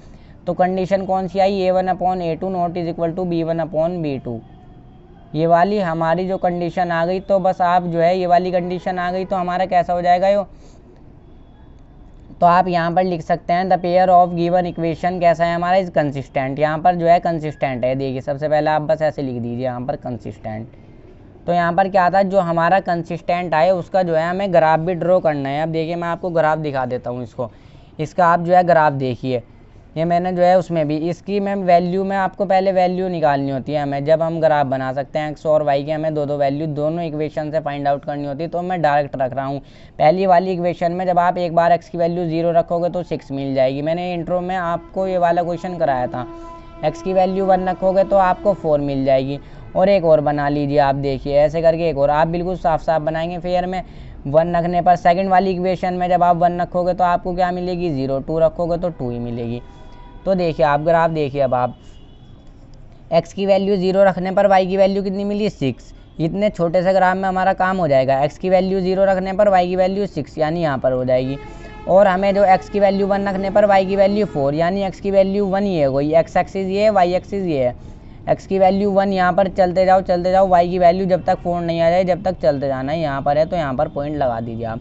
तो कंडीशन कौन सी आई, A1/A2 not is equal to B1/B2, ये वाली हमारी जो कंडीशन आ गई। तो बस आप जो है ये वाली कंडीशन आ गई तो हमारा कैसा हो जाएगा यो, तो आप यहाँ पर लिख सकते हैं the pair of given equation कैसा है हमारा, इज कंसिस्टेंट। यहाँ पर जो है कंसिस्टेंट है। देखिए सबसे पहले आप बस ऐसे लिख दीजिए यहाँ पर कंसिस्टेंट। तो यहाँ पर क्या था, जो हमारा कंसिस्टेंट आए उसका जो है हमें ग्राफ भी ड्रॉ करना है। अब देखिए मैं आपको ग्राफ दिखा देता हूँ इसको, इसका आप जो है ग्राफ देखिए, ये मैंने जो है उसमें भी इसकी मैम वैल्यू में आपको पहले वैल्यू निकालनी होती है हमें, जब हम ग्राफ बना सकते हैं एक्स और वाई की हमें दो वैल्यू दोनों इक्वेशन से फाइंड आउट करनी होती है। तो मैं डायरेक्ट रख रहा हूँ पहली वाली इक्वेशन में, जब आप एक बार एक्स की वैल्यू 0 रखोगे तो 6 मिल जाएगी। मैंने इंट्रो में आपको ये वाला क्वेश्चन कराया था, एक्स की वैल्यू 1 रखोगे तो आपको 4 मिल जाएगी। और एक और बना लीजिए आप, देखिए ऐसे करके एक और आप बिल्कुल साफ साफ बनाएंगे। फिर में 1 रखने पर सेकंड वाली इक्वेशन में जब आप 1 रखोगे तो आपको क्या मिलेगी 0, 2 रखोगे तो 2 ही मिलेगी। तो देखिए आप ग्राफ देखिए, अब आप x की वैल्यू 0 रखने पर y की वैल्यू कितनी मिली 6। इतने छोटे से ग्राफ में हमारा काम हो जाएगा। x की वैल्यू 0 रखने पर y की वैल्यू 6 यानी यहाँ पर हो जाएगी। और हमें जो x की वैल्यू 1 रखने पर y की वैल्यू 4 यानी x की वैल्यू 1 ही है कोई, x एक्सिस ये है, y एक्सिस ये है। x की वैल्यू 1 यहाँ पर चलते जाओ y की वैल्यू जब तक 4 नहीं आ जाए जब तक चलते जाना है। यहाँ पर है तो यहाँ पर पॉइंट लगा दीजिए आप।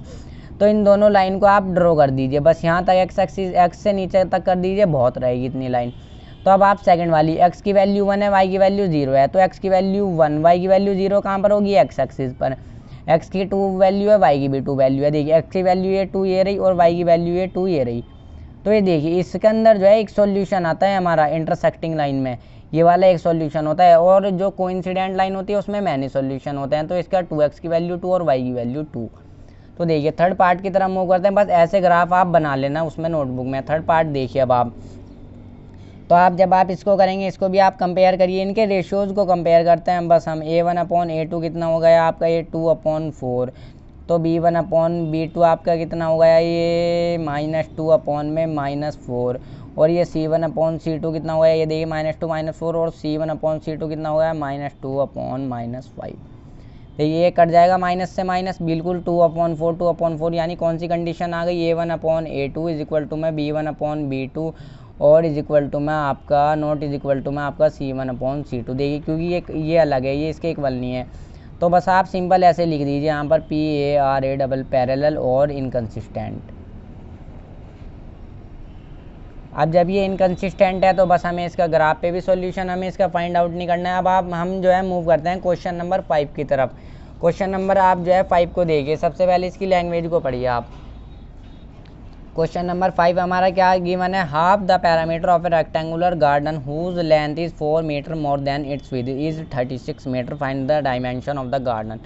तो इन दोनों लाइन को आप ड्रॉ कर दीजिए, बस यहाँ तक एक्स एक्सिस x से नीचे तक कर दीजिए, बहुत रहेगी इतनी लाइन। तो अब आप सेकंड वाली x की वैल्यू 1 है, y की वैल्यू 0 है, तो x की वैल्यू 1, y की वैल्यू 0 कहाँ पर होगी x एक्सिस पर। x की 2 वैल्यू है, y की भी 2 वैल्यू है। देखिए x की वैल्यू ये 2 ये रही और y की वैल्यू ये 2 ये रही। तो ये देखिए इसके अंदर जो है एक सॉल्यूशन आता है हमारा इंटरसेक्टिंग लाइन में, ये वाला एक सॉल्यूशन होता है। और जो कोइंसिडेंट लाइन होती है उसमें मैनी सॉल्यूशन होते हैं। तो इसका 2x की वैल्यू 2 और y की वैल्यू 2। तो देखिए थर्ड पार्ट की तरफ मूव करते हैं, बस ऐसे ग्राफ आप बना लेना उसमें नोटबुक में। थर्ड पार्ट देखिए अब आप, तो आप जब आप इसको करेंगे इसको भी आप कंपेयर करिए, इनके रेशियोज़ को कंपेयर करते हैं बस हम। A1/A2 कितना हो गया आपका ये 2/4, तो B1/B2 आपका कितना हो गया ये -2/4, और ये C1/C2 कितना हो गया ये देखिए -2/4, और C1/C2 कितना हो गया -2/5। तो ये कट जाएगा माइनस से माइनस, बिल्कुल 2/4 यानी कौन सी कंडीशन आ गई, A1/A2 इज इक्वल टू में B1/B2 और इज इक्वल टू में आपका नॉट इज इक्वल टू में आपका C1/C2। देखिए क्योंकि ये अलग है, ये इसके इक्वल नहीं है। तो बस आप सिंपल ऐसे लिख दीजिए यहाँ पर PARA डबल पैरेलल और इनकंसिस्टेंट। अब जब ये इनकंसिस्टेंट है तो बस हमें इसका ग्राफ पे भी सॉल्यूशन हमें इसका फाइंड आउट नहीं करना है। अब आप हम जो है मूव करते हैं क्वेश्चन नंबर 5 की तरफ। क्वेश्चन नंबर आप जो है 5 को देखिए, सबसे पहले इसकी लैंग्वेज को पढ़िए आप। क्वेश्चन नंबर 5 हमारा क्या गिवन है, half the parameter of a rectangular garden whose length is 4 metre more than its width is 36 metre, find the dimension of the garden.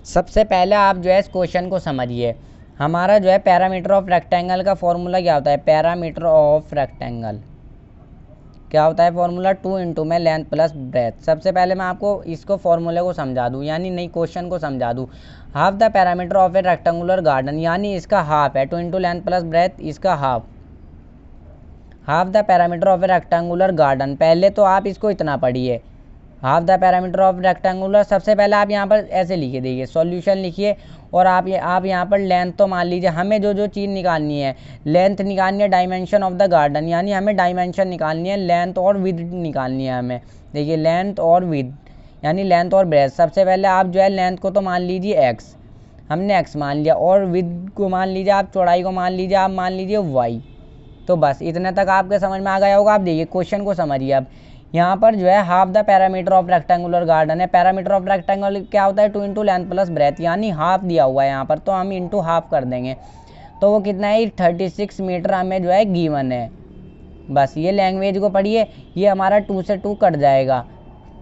सबसे पहले आप जो है इस क्वेश्चन को समझिए। हमारा जो है पैरामीटर ऑफ रेक्टेंगल का फॉर्मूला क्या होता है, पैरामीटर ऑफ रेक्टेंगल क्या होता है फॉर्मूला, 2 इंटू में लेंथ प्लस ब्रेथ। सबसे पहले मैं आपको इसको फॉर्मूले को समझा दूं, यानी नई क्वेश्चन को समझा दूं। Half the parameter of a rectangular garden, यानी इसका हाफ है 2 इंटू लेंथ प्लस ब्रेथ, इसका half the parameter of a rectangular garden. पहले तो आप इसको इतना पढ़िए, half the parameter of rectangular. सबसे पहले आप यहाँ पर ऐसे लिखिए, देखिए सॉल्यूशन लिखिए, और आप यहाँ पर लेंथ तो मान लीजिए, हमें जो चीज़ निकालनी है, लेंथ निकालनी है, डायमेंशन ऑफ द गार्डन, यानी हमें डायमेंशन निकालनी है, लेंथ और विड्थ निकालनी है हमें। देखिए लेंथ और विड्थ यानी लेंथ और ब्रेथ। सबसे पहले आप जो है लेंथ को तो मान लीजिए x, हमने x मान लिया, और विड्थ को मान लीजिए आप, चौड़ाई को मान लीजिए आप, मान लीजिए y। तो बस इतने तक आपके समझ में आ गया होगा। आप देखिए क्वेश्चन को समझिए। अब यहाँ पर जो है half the parameter of rectangular garden है, पैरामीटर ऑफ रेक्टेंगल क्या होता है, 2 इंटू लेंथ प्लस ब्रेथ, यानी हाफ दिया हुआ है यहाँ पर, तो हम इंटू हाफ कर देंगे, तो वो कितना है 36 मीटर हमें जो है गिवन है। बस ये लैंग्वेज को पढ़िए, ये हमारा 2 से 2 कट जाएगा,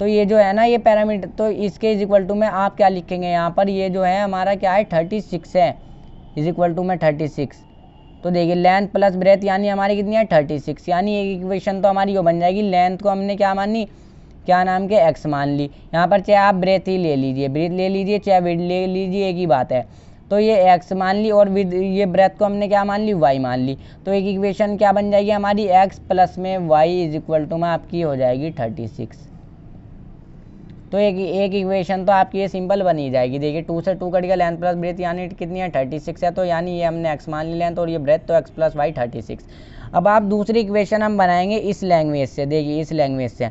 तो ये जो है ना ये पैरामीटर, तो इसके इज इक्वल टू में आप क्या लिखेंगे यहाँ पर, ये जो है हमारा क्या है 36 है, इज इक्वल टू में 36। तो देखिए लेंथ प्लस ब्रेथ यानी हमारी कितनी है 36, यानी एक इक्वेशन तो हमारी वो बन जाएगी। लेंथ को हमने क्या मानी, क्या नाम के x मान ली, यहाँ पर चाहे आप ब्रेथ ही ले लीजिए, ब्रेथ ले लीजिए, चाहे विड्थ ले लीजिए, एक ही बात है। तो ये x मान ली, और विद ये ब्रेथ को हमने क्या मान ली, y मान ली। तो एक इक्वेशन क्या बन जाएगी हमारी, x प्लस में y इज इक्वल टू में आपकी हो जाएगी 36। तो एक इक्वेशन तो आपकी ये सिंपल बनी जाएगी। देखिए 2 से 2 कट गया, लेंथ प्लस ब्रेथ यानी कितनी है 36 है, तो यानी ये हमने x मान ली लेंथ, और ये ब्रेथ, तो x प्लस वाई 36। अब आप दूसरी इक्वेशन हम बनाएंगे इस लैंग्वेज से, देखिए इस लैंग्वेज से,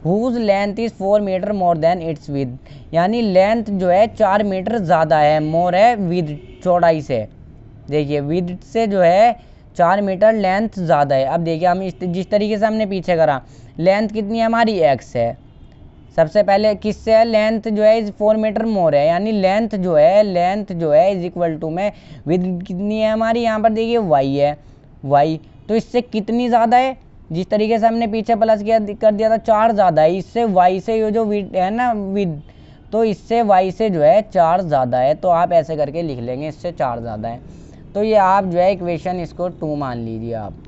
whose length is 4 metre more than its width, यानी लेंथ जो है 4 मीटर ज़्यादा है, मोर है विद चौड़ाई से। देखिए विद से जो है 4 मीटर लेंथ ज़्यादा है। अब देखिए हम जिस तरीके से हमने पीछे करा, लेंथ कितनी है हमारी x है, सबसे पहले किससे है, लेंथ जो है 4 मीटर मोर है, यानी लेंथ जो है इज इक्वल टू में विद कितनी है हमारी, यहाँ पर देखिए y है, y तो इससे कितनी ज़्यादा है, जिस तरीके से हमने पीछे प्लस किया कर दिया था 4 ज़्यादा है, इससे y से ये जो विद है ना विद, तो इससे y से जो है 4 ज़्यादा है, तो आप ऐसे करके लिख लेंगे इससे 4 ज़्यादा है। तो ये आप जो है इक्वेशन इसको 2 मान लीजिए आप।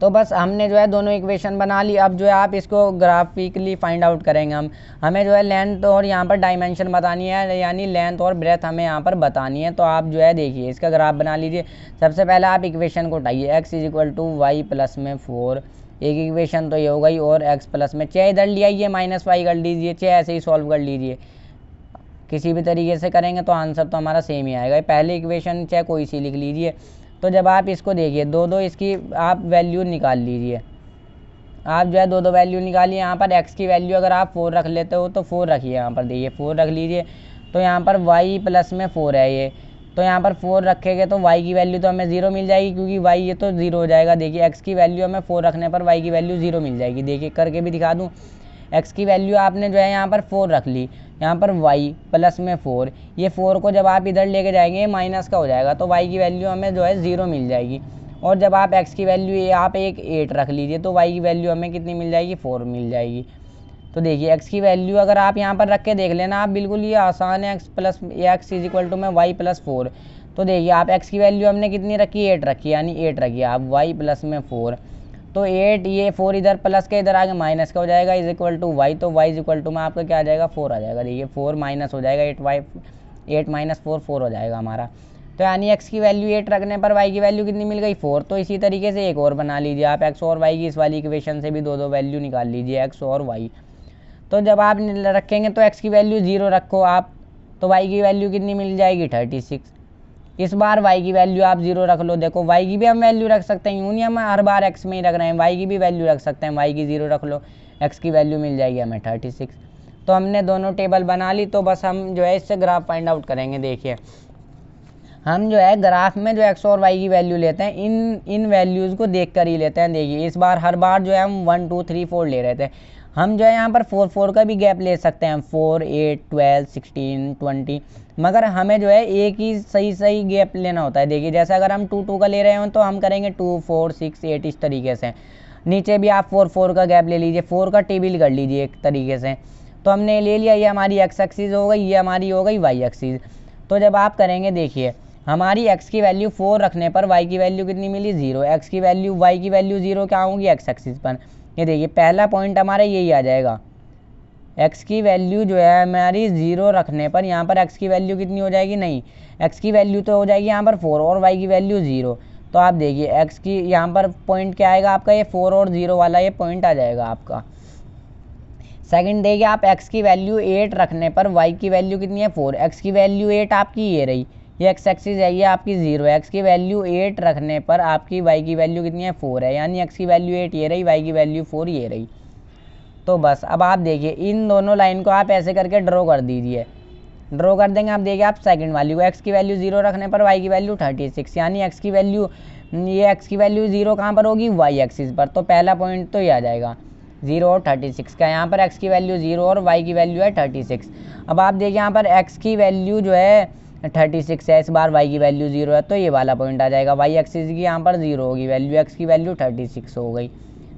तो बस हमने जो है दोनों इक्वेशन बना ली। अब जो है आप इसको ग्राफिकली फाइंड आउट करेंगे हमें जो है लेंथ और यहाँ पर डायमेंशन बतानी है, यानी लेंथ और ब्रेथ हमें यहाँ पर बतानी है। तो आप जो है देखिए इसका ग्राफ बना लीजिए। सबसे पहले आप इक्वेशन को उठाइए, x is equal to y plus में 4, एक इक्वेशन तो ये हो गई, और x प्लस में, चाहे इधर ले आइए माइनस वाई कर लीजिए, चाहे ऐसे ही सॉल्व कर लीजिए, किसी भी तरीके से करेंगे तो आंसर तो हमारा सेम ही आएगा। पहले इक्वेशन चाहे कोई सी लिख लीजिए। तो जब आप इसको देखिए दो इसकी आप वैल्यू निकाल लीजिए, आप जो है दो वैल्यू निकालिए। यहाँ पर x की वैल्यू अगर आप 4 रख लेते हो तो 4 रखिए, यहाँ पर देखिए 4 रख लीजिए। तो यहाँ पर y प्लस में 4 है ये, तो यहाँ पर 4 रखेंगे तो y की वैल्यू तो हमें 0 मिल जाएगी, क्योंकि y ये तो 0 हो जाएगा। देखिए x की वैल्यू हमें 4 रखने पर y की वैल्यू 0 मिल जाएगी। देखिए करके भी दिखा दूँ, x की वैल्यू आपने जो है यहाँ पर 4 रख ली, यहाँ पर y प्लस में 4, ये 4 को जब आप इधर लेके जाएंगे माइनस का हो जाएगा, तो y की वैल्यू हमें जो है 0 मिल जाएगी। और जब आप x की वैल्यू आप एक 8 रख लीजिए, तो y की वैल्यू हमें कितनी मिल जाएगी, 4 मिल जाएगी। तो देखिए x की वैल्यू अगर आप यहाँ पर रख के देख लेना आप, बिल्कुल ये आसान है, x इज इक्वल टू में y प्लस 4। तो देखिए आप x की वैल्यू हमने कितनी रखी, 8 रखी, यानी 8 रखिए आप, y प्लस में 4, तो 8, ये 4 इधर प्लस के इधर आगे माइनस का हो जाएगा, इज इक्वल टू y, तो y इज इक्वल टू में आपका क्या आ जाएगा, 4 आ जाएगा। देखिए 4 माइनस हो जाएगा, 8 माइनस 4 4 हो जाएगा हमारा। तो यानी x की वैल्यू 8 रखने पर y की वैल्यू कितनी मिल गई, 4। तो इसी तरीके से एक और बना लीजिए आप, x और y की इस वाली इक्वेशन से भी दो वैल्यू निकाल लीजिए, x और y। तो जब आप रखेंगे तो x की वैल्यू 0 रखो आप, तो y की वैल्यू कितनी मिल जाएगी, 36। इस बार y की वैल्यू आप 0 रख लो। देखो y की भी हम वैल्यू रख सकते हैं, यूँ नहीं हम हर बार x में ही रख रहे हैं, y की भी वैल्यू रख सकते हैं, y की 0 रख लो, x की वैल्यू मिल जाएगी हमें 36। तो हमने दोनों टेबल बना ली। तो बस हम जो है इससे ग्राफ फाइंड आउट करेंगे। देखिए हम जो है ग्राफ में जो x और y की वैल्यू लेते हैं, इन वैल्यूज़ को देख कर ही लेते हैं। देखिए इस बार हर बार जो है हम 1 2 3 4 ले रहे थे, हम जो है यहाँ पर 4 4 का भी गैप ले सकते हैं, 4 8 12 16 20। मगर हमें जो है एक ही सही गैप लेना होता है। देखिए जैसे अगर हम 2 2 का ले रहे हो तो हम करेंगे 2 4 6 8 इस तरीके से। नीचे भी आप 4 4 का गैप ले लीजिए, 4 का टेबल कर लीजिए एक तरीके से। तो हमने ले लिया, ये हमारी एक्स एक्सिस हो गई, ये हमारी हो गई वाई एक्सिस। तो जब आप करेंगे देखिए हमारी x की वैल्यू 4 रखने पर y की वैल्यू कितनी मिली 0, x की वैल्यू y की वैल्यू 0 क्या होगी x एक्सिस पर। ये देखिए पहला पॉइंट हमारा यही आ जाएगा, x की वैल्यू जो है हमारी 0 रखने पर यहाँ पर x की वैल्यू कितनी हो जाएगी, नहीं x की वैल्यू तो हो जाएगी यहाँ पर 4 और y की वैल्यू 0। तो आप देखिए x की यहाँ पर पॉइंट क्या आएगा आपका, ये 4 और 0 वाला ये पॉइंट आ जाएगा आपका। सेकंड देखिए आप x की वैल्यू 8 रखने पर y की वैल्यू कितनी है 4, x की वैल्यू 8 आपकी ये रही, ये x एक्सिस है, ये आपकी 0 है। x की वैल्यू 8 रखने पर आपकी y की वैल्यू कितनी है 4 है, यानी x की वैल्यू 8 ये रही, y की वैल्यू 4 ये रही। तो बस अब आप देखिए इन दोनों लाइन को आप ऐसे करके ड्रॉ कर दीजिए। ड्रॉ कर देंगे आप देखिए आप सेकंड वाली को, x की वैल्यू 0 रखने पर y की वैल्यू 36, यानी x की वैल्यू 0 कहाँ पर होगी y एक्सिस पर। तो पहला पॉइंट तो ये आ जाएगा 0 और 36 का, यहाँ पर x की वैल्यू 0 और y की वैल्यू है 36। अब आप देखिए यहाँ पर x की वैल्यू जो है 36 है, इस बार y की वैल्यू 0 है, तो ये वाला पॉइंट आ जाएगा, y एक्सिस की यहाँ पर 0 होगी वैल्यू, x की वैल्यू 36 हो गई।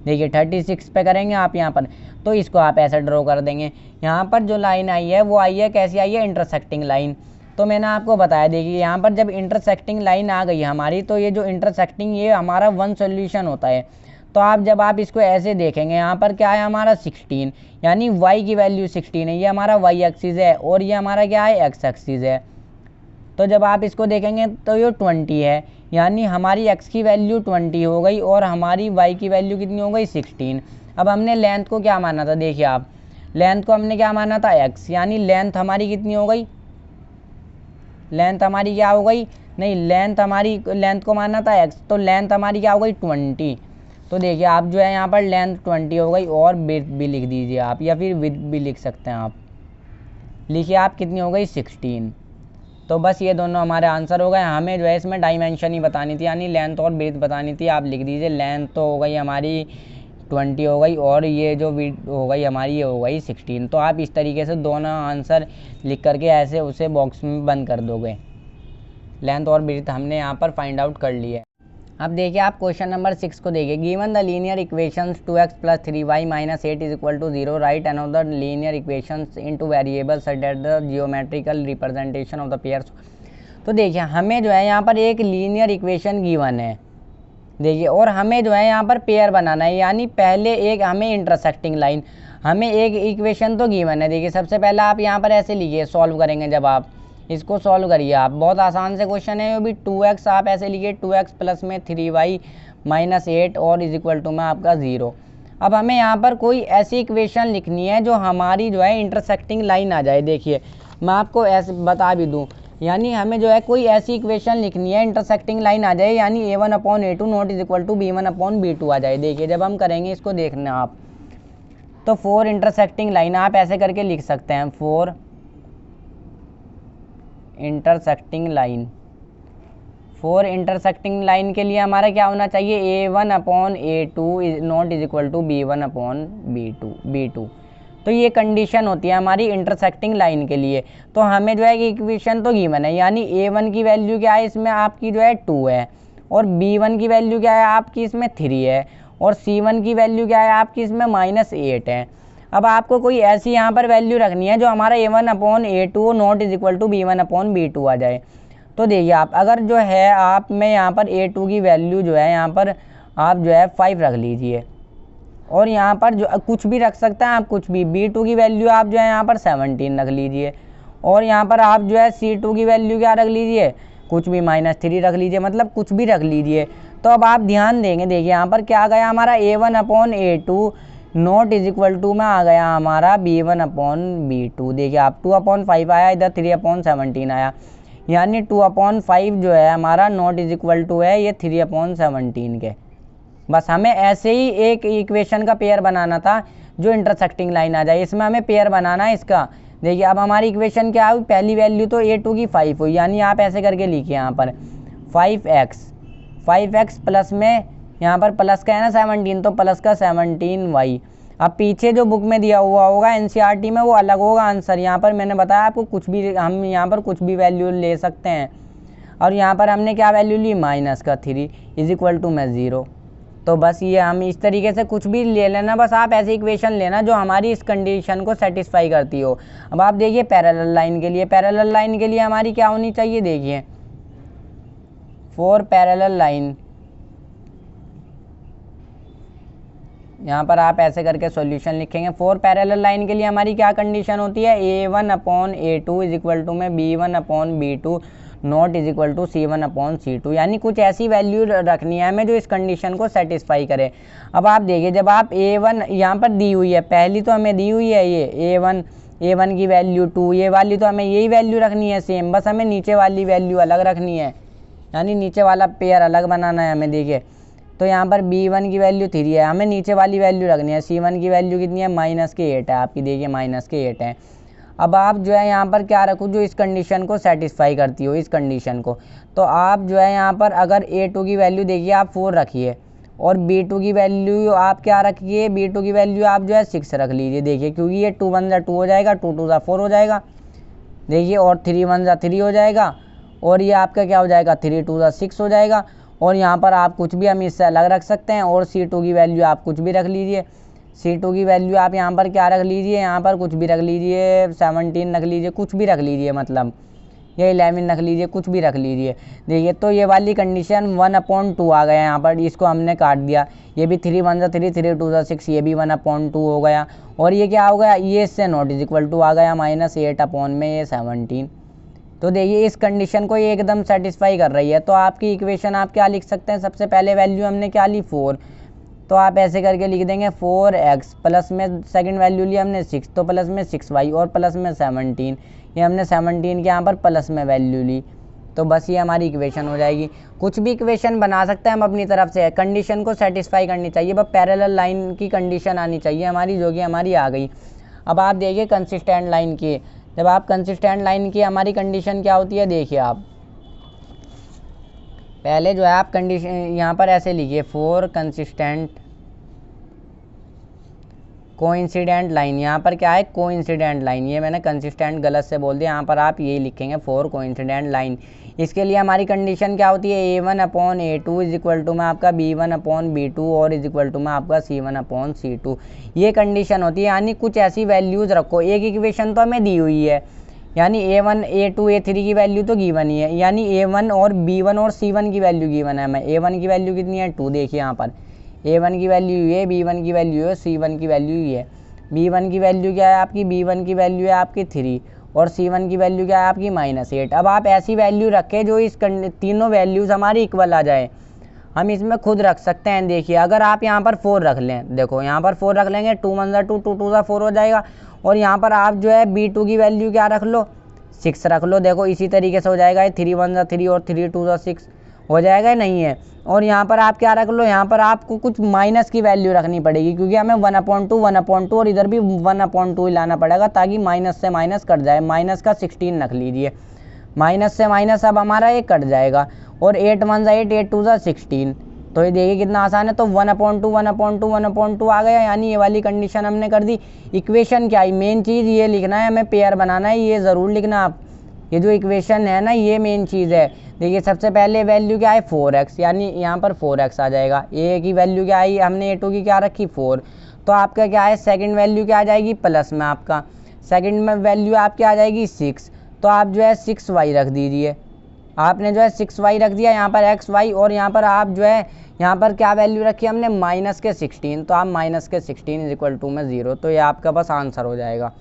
देखिए 36 पे करेंगे आप यहाँ पर, तो इसको आप ऐसा ड्रॉ कर देंगे। यहाँ पर जो लाइन आई है वो आई है कैसी आई है, इंटरसेक्टिंग लाइन। तो मैंने आपको बताया देखिए यहाँ पर जब इंटरसेक्टिंग लाइन आ गई हमारी, तो ये जो इंटरसेक्टिंग ये हमारा वन सॉल्यूशन होता है। तो आप जब आप इसको ऐसे देखेंगे यहाँ पर क्या है हमारा 16, यानी y की वैल्यू 16 है, ये हमारा y एक्सिस है और ये हमारा क्या है x एक्सिस है। तो जब आप इसको देखेंगे तो ये 20 है, यानी हमारी x की वैल्यू 20 हो गई और हमारी y की वैल्यू कितनी हो गई 16। अब हमने लेंथ को क्या माना था, देखिए आप लेंथ को हमने क्या माना था x, यानी लेंथ हमारी कितनी हो गई, लेंथ हमारी क्या हो गई, नहीं लेंथ को माना था x, तो लेंथ हमारी क्या हो गई 20। तो देखिए आप जो है यहाँ पर लेंथ 20 हो गई और विड्थ भी लिख दीजिए आप, या फिर विड्थ भी लिख सकते हैं आप। लिखिए आप कितनी हो गई 16। तो बस ये दोनों हमारे आंसर हो गए। हमें जो है इसमें डायमेंशन ही बतानी थी, यानी लेंथ और विड्थ बतानी थी। आप लिख दीजिए लेंथ तो हो गई हमारी 20 हो गई और ये जो विड्थ हो गई हमारी ये हो गई 16। तो आप इस तरीके से दोनों आंसर लिख करके ऐसे उसे बॉक्स में बंद कर दोगे। लेंथ और विड्थ हमने यहाँ पर फाइंड आउट कर ली है। अब देखिए आप क्वेश्चन नंबर 6 को देखिए, given the linear equations 2x + 3y - 8 = 0, right another linear equations into variables such that the geometrical representation of the pairs. तो देखिए हमें जो है यहाँ पर एक लीनियर इक्वेशन गिवन है, देखिए, और हमें जो है यहाँ पर पेयर बनाना है, यानी पहले एक हमें इंटरसेक्टिंग लाइन, हमें एक इक्वेशन तो गिवन है। देखिए सबसे पहले आप यहाँ पर ऐसे लिखिए, सॉल्व करेंगे जब आप इसको सॉल्व करिए आप, बहुत आसान से क्वेश्चन है। वो भी 2x आप ऐसे लिखिए 2x प्लस में 3y - 8 और = में आपका 0। अब हमें यहाँ पर कोई ऐसी इक्वेशन लिखनी है जो हमारी जो है इंटरसेक्टिंग लाइन आ जाए। देखिए मैं आपको ऐसे बता भी दूँ, यानी हमें जो है कोई ऐसी इक्वेशन लिखनी है इंटरसेक्टिंग लाइन आ जाए, यानी a1/a2 ≠ b1/b2 आ जाए। देखिए जब हम करेंगे इसको देखना आप, तो 4 इंटरसेक्टिंग लाइन आप ऐसे करके लिख सकते हैं, 4 इंटरसेक्टिंग लाइन। 4 इंटरसेक्टिंग लाइन के लिए हमारा क्या होना चाहिए, a1/a2 ≠ b1/b2। तो ये कंडीशन होती है हमारी इंटरसेक्टिंग लाइन के लिए। तो हमें जो है कि इक्वेशन तो गिवन है, यानी a1 की वैल्यू क्या है इसमें आपकी जो है 2 है, और b1 की वैल्यू क्या है आपकी इसमें 3 है, और c1 की वैल्यू क्या है आपकी इसमें -8 है। अब आपको कोई ऐसी यहाँ पर वैल्यू रखनी है जो हमारा a1/a2 ≠ b1/b2 आ जाए। तो देखिए आप अगर जो है आप में यहाँ पर a2 की वैल्यू जो है यहाँ पर आप जो है 5 रख लीजिए, और यहाँ पर जो कुछ भी रख सकते हैं आप, कुछ भी। b2 की वैल्यू आप जो है यहाँ पर 17 रख लीजिए, और यहाँ पर आप जो है c2 की वैल्यू क्या रख लीजिए, कुछ भी -3 रख लीजिए, मतलब कुछ भी रख लीजिए। तो अब आप ध्यान देंगे, देखिए यहाँ पर क्या आ गया हमारा a1/a2 ≠ में आ गया हमारा b1/b2। देखिए आप 2/5 आया, इधर 3/17 आया, यानी 2/5 जो है हमारा ≠ है ये 3/17 के। बस हमें ऐसे ही एक इक्वेशन का पेयर बनाना था जो इंटरसेक्टिंग लाइन आ जाए, इसमें हमें पेयर बनाना है इसका। देखिए अब हमारी इक्वेशन क्या हुई, पहली वैल्यू तो a2 की 5 हुई, यानी आप ऐसे करके लिखिए यहाँ पर 5x प्लस में यहाँ पर प्लस का है ना 17, तो प्लस का 17y। अब पीछे जो बुक में दिया हुआ होगा एनसीईआरटी में वो अलग होगा आंसर। यहाँ पर मैंने बताया आपको कुछ भी, हम यहाँ पर कुछ भी वैल्यू ले सकते हैं। और यहाँ पर हमने क्या वैल्यू ली, -3 इज इक्वल टू में 0। तो बस ये हम इस तरीके से कुछ भी ले लेना, बस आप ऐसी इक्वेशन लेना जो हमारी इस कंडीशन को सेटिस्फाई करती हो। अब आप देखिए पैरेलल लाइन के लिए, पैरेलल लाइन के लिए हमारी क्या होनी चाहिए, देखिए फॉर पैरेलल लाइन, यहाँ पर आप ऐसे करके सॉल्यूशन लिखेंगे। फॉर पैरेलल लाइन के लिए हमारी क्या कंडीशन होती है, A1/A2 इज इक्वल टू में B1/B2 not is equal to C1/C2, यानी कुछ ऐसी वैल्यू रखनी है हमें जो इस कंडीशन को सेटिस्फाई करे। अब आप देखिए जब आप A1 यहाँ पर दी हुई है, पहली तो हमें दी हुई है ये A1 की वैल्यू 2, ये वाली तो हमें यही वैल्यू रखनी है सेम, बस हमें नीचे वाली वैल्यू अलग रखनी है, यानी नीचे वाला पेयर अलग बनाना है हमें। देखिए तो यहाँ पर B1 की वैल्यू 3 है, हमें नीचे वाली वैल्यू रखनी है। C1 की वैल्यू कितनी है, -8 है आपकी, देखिए -8 है। अब आप जो है यहाँ पर क्या रखो जो इस कंडीशन को सेटिस्फाई करती हो, इस कंडीशन को। तो आप जो है यहाँ पर अगर A2 की वैल्यू देखिए आप 4 रखिए, और B2 की वैल्यू आप क्या रखिए, B2 की वैल्यू आप जो है 6 रख लीजिए। देखिए क्योंकि ये 2 1 2 हो जाएगा, 2 2 4 हो जाएगा, देखिए, और 3 1 3 हो जाएगा, और ये आपका क्या हो जाएगा, 3 2 6 हो जाएगा। और यहाँ पर आप कुछ भी हम इससे अलग रख सकते हैं, और C2 की वैल्यू आप कुछ भी रख लीजिए। C2 की वैल्यू आप यहाँ पर क्या रख लीजिए, यहाँ पर कुछ भी रख लीजिए, 17 रख लीजिए, कुछ भी रख लीजिए, मतलब ये 11 रख लीजिए, कुछ भी रख लीजिए। देखिए तो ये वाली कंडीशन 1/2 आ गया, यहाँ पर इसको हमने काट दिया। ये भी 3 1 3 3 2 6, ये भी 1/2 हो गया। और ये क्या हो गया, ये इससे नॉट इज इक्वल टू आ गया -8 में ये 17। तो देखिए इस कंडीशन को ये एकदम सेटिस्फाई कर रही है। तो आपकी इक्वेशन आप क्या लिख सकते हैं, सबसे पहले वैल्यू हमने क्या ली, 4, तो आप ऐसे करके लिख देंगे 4x प्लस में सेकंड वैल्यू ली हमने 6, तो प्लस में 6y और प्लस में 17, ये हमने 17 के यहाँ पर प्लस में वैल्यू ली। तो बस ये हमारी इक्वेशन हो जाएगी। कुछ भी इक्वेशन बना सकते हैं हम अपनी तरफ से, कंडीशन को सेटिस्फाई करनी चाहिए, बस पैरेलल लाइन की कंडीशन आनी चाहिए हमारी, जो कि हमारी आ गई। अब आप देखिए कंसिस्टेंट लाइन की, जब आप कंसिस्टेंट लाइन की हमारी कंडीशन क्या होती है, देखिए आप पहले जो है आप कंडीशन यहाँ पर ऐसे लिखिए, फॉर कंसिस्टेंट कोइंसिडेंट लाइन, यहाँ पर क्या है, कोइंसिडेंट लाइन, ये मैंने कंसिस्टेंट गलत से बोल दिया, यहाँ पर आप यही लिखेंगे फॉर कोइंसिडेंट लाइन। इसके लिए हमारी कंडीशन क्या होती है, A1/A2 इज इक्वल टू में आपका B1/B2 और इज इक्वल टू में आपका C1/C2, ये कंडीशन होती है। यानी कुछ ऐसी वैल्यूज़ रखो, एक इक्वेशन तो हमें दी हुई है, यानी A1 A2 A3 की वैल्यू तो गिवन ही है, यानी A1 और B1 और C1 की वैल्यू गिवन है हमें। A1 की वैल्यू कितनी है, 2, देखिए यहाँ पर A1 की वैल्यू ये, B1 की वैल्यू है, C1 की वैल्यू ये। B1 की वैल्यू क्या है आपकी, B1 की वैल्यू है आपकी 3, और C1 की वैल्यू क्या है आपकी -8। अब आप ऐसी वैल्यू रखें जो इस तीनों वैल्यूज़ हमारी इक्वल आ जाए। हम इसमें खुद रख सकते हैं, देखिए अगर आप यहाँ पर 4 रख लें, देखो यहाँ पर 4 रख लेंगे, 2 1 2 2 2 4 हो जाएगा। और यहाँ पर आप जो है B2 की वैल्यू क्या रख लो, 6 रख लो। देखो इसी तरीके से हो जाएगा, 3 1 3 और 3 2 6 हो जाएगा, नहीं है। और यहाँ पर आप क्या रख लो, यहाँ पर आपको कुछ माइनस की वैल्यू रखनी पड़ेगी, क्योंकि हमें 1/2 और इधर भी 1/2 ही लाना पड़ेगा, ताकि माइनस से माइनस कट जाए। माइनस का 16 रख लीजिए, माइनस से माइनस अब हमारा ये कट जाएगा। और 8 1 8 8 2 16, तो ये देखिए कितना आसान है। तो 1/2 आ गया, यानी ये वाली कंडीशन हमने कर दी। इक्वेशन क्या है, मेन चीज़ ये लिखना है, हमें पेयर बनाना है, ये ज़रूर लिखना आप। ये जो इक्वेशन है ना, ये मेन चीज़ है। देखिए सबसे पहले वैल्यू क्या है, 4x, यानी यहाँ पर 4x आ जाएगा। ए की वैल्यू क्या आई, हमने A2 की क्या रखी, 4, तो आपका क्या है सेकंड वैल्यू क्या आ जाएगी, प्लस में आपका सेकंड में वैल्यू आपकी आ जाएगी 6, तो आप जो है 6y रख दीजिए। आपने जो है 6y रख दिया, यहाँ पर xy, और यहाँ पर आप जो है यहाँ पर क्या वैल्यू रखी हमने, -16, तो आप -16 इज इक्वल टू में 0, तो ये आपका बस आंसर हो जाएगा।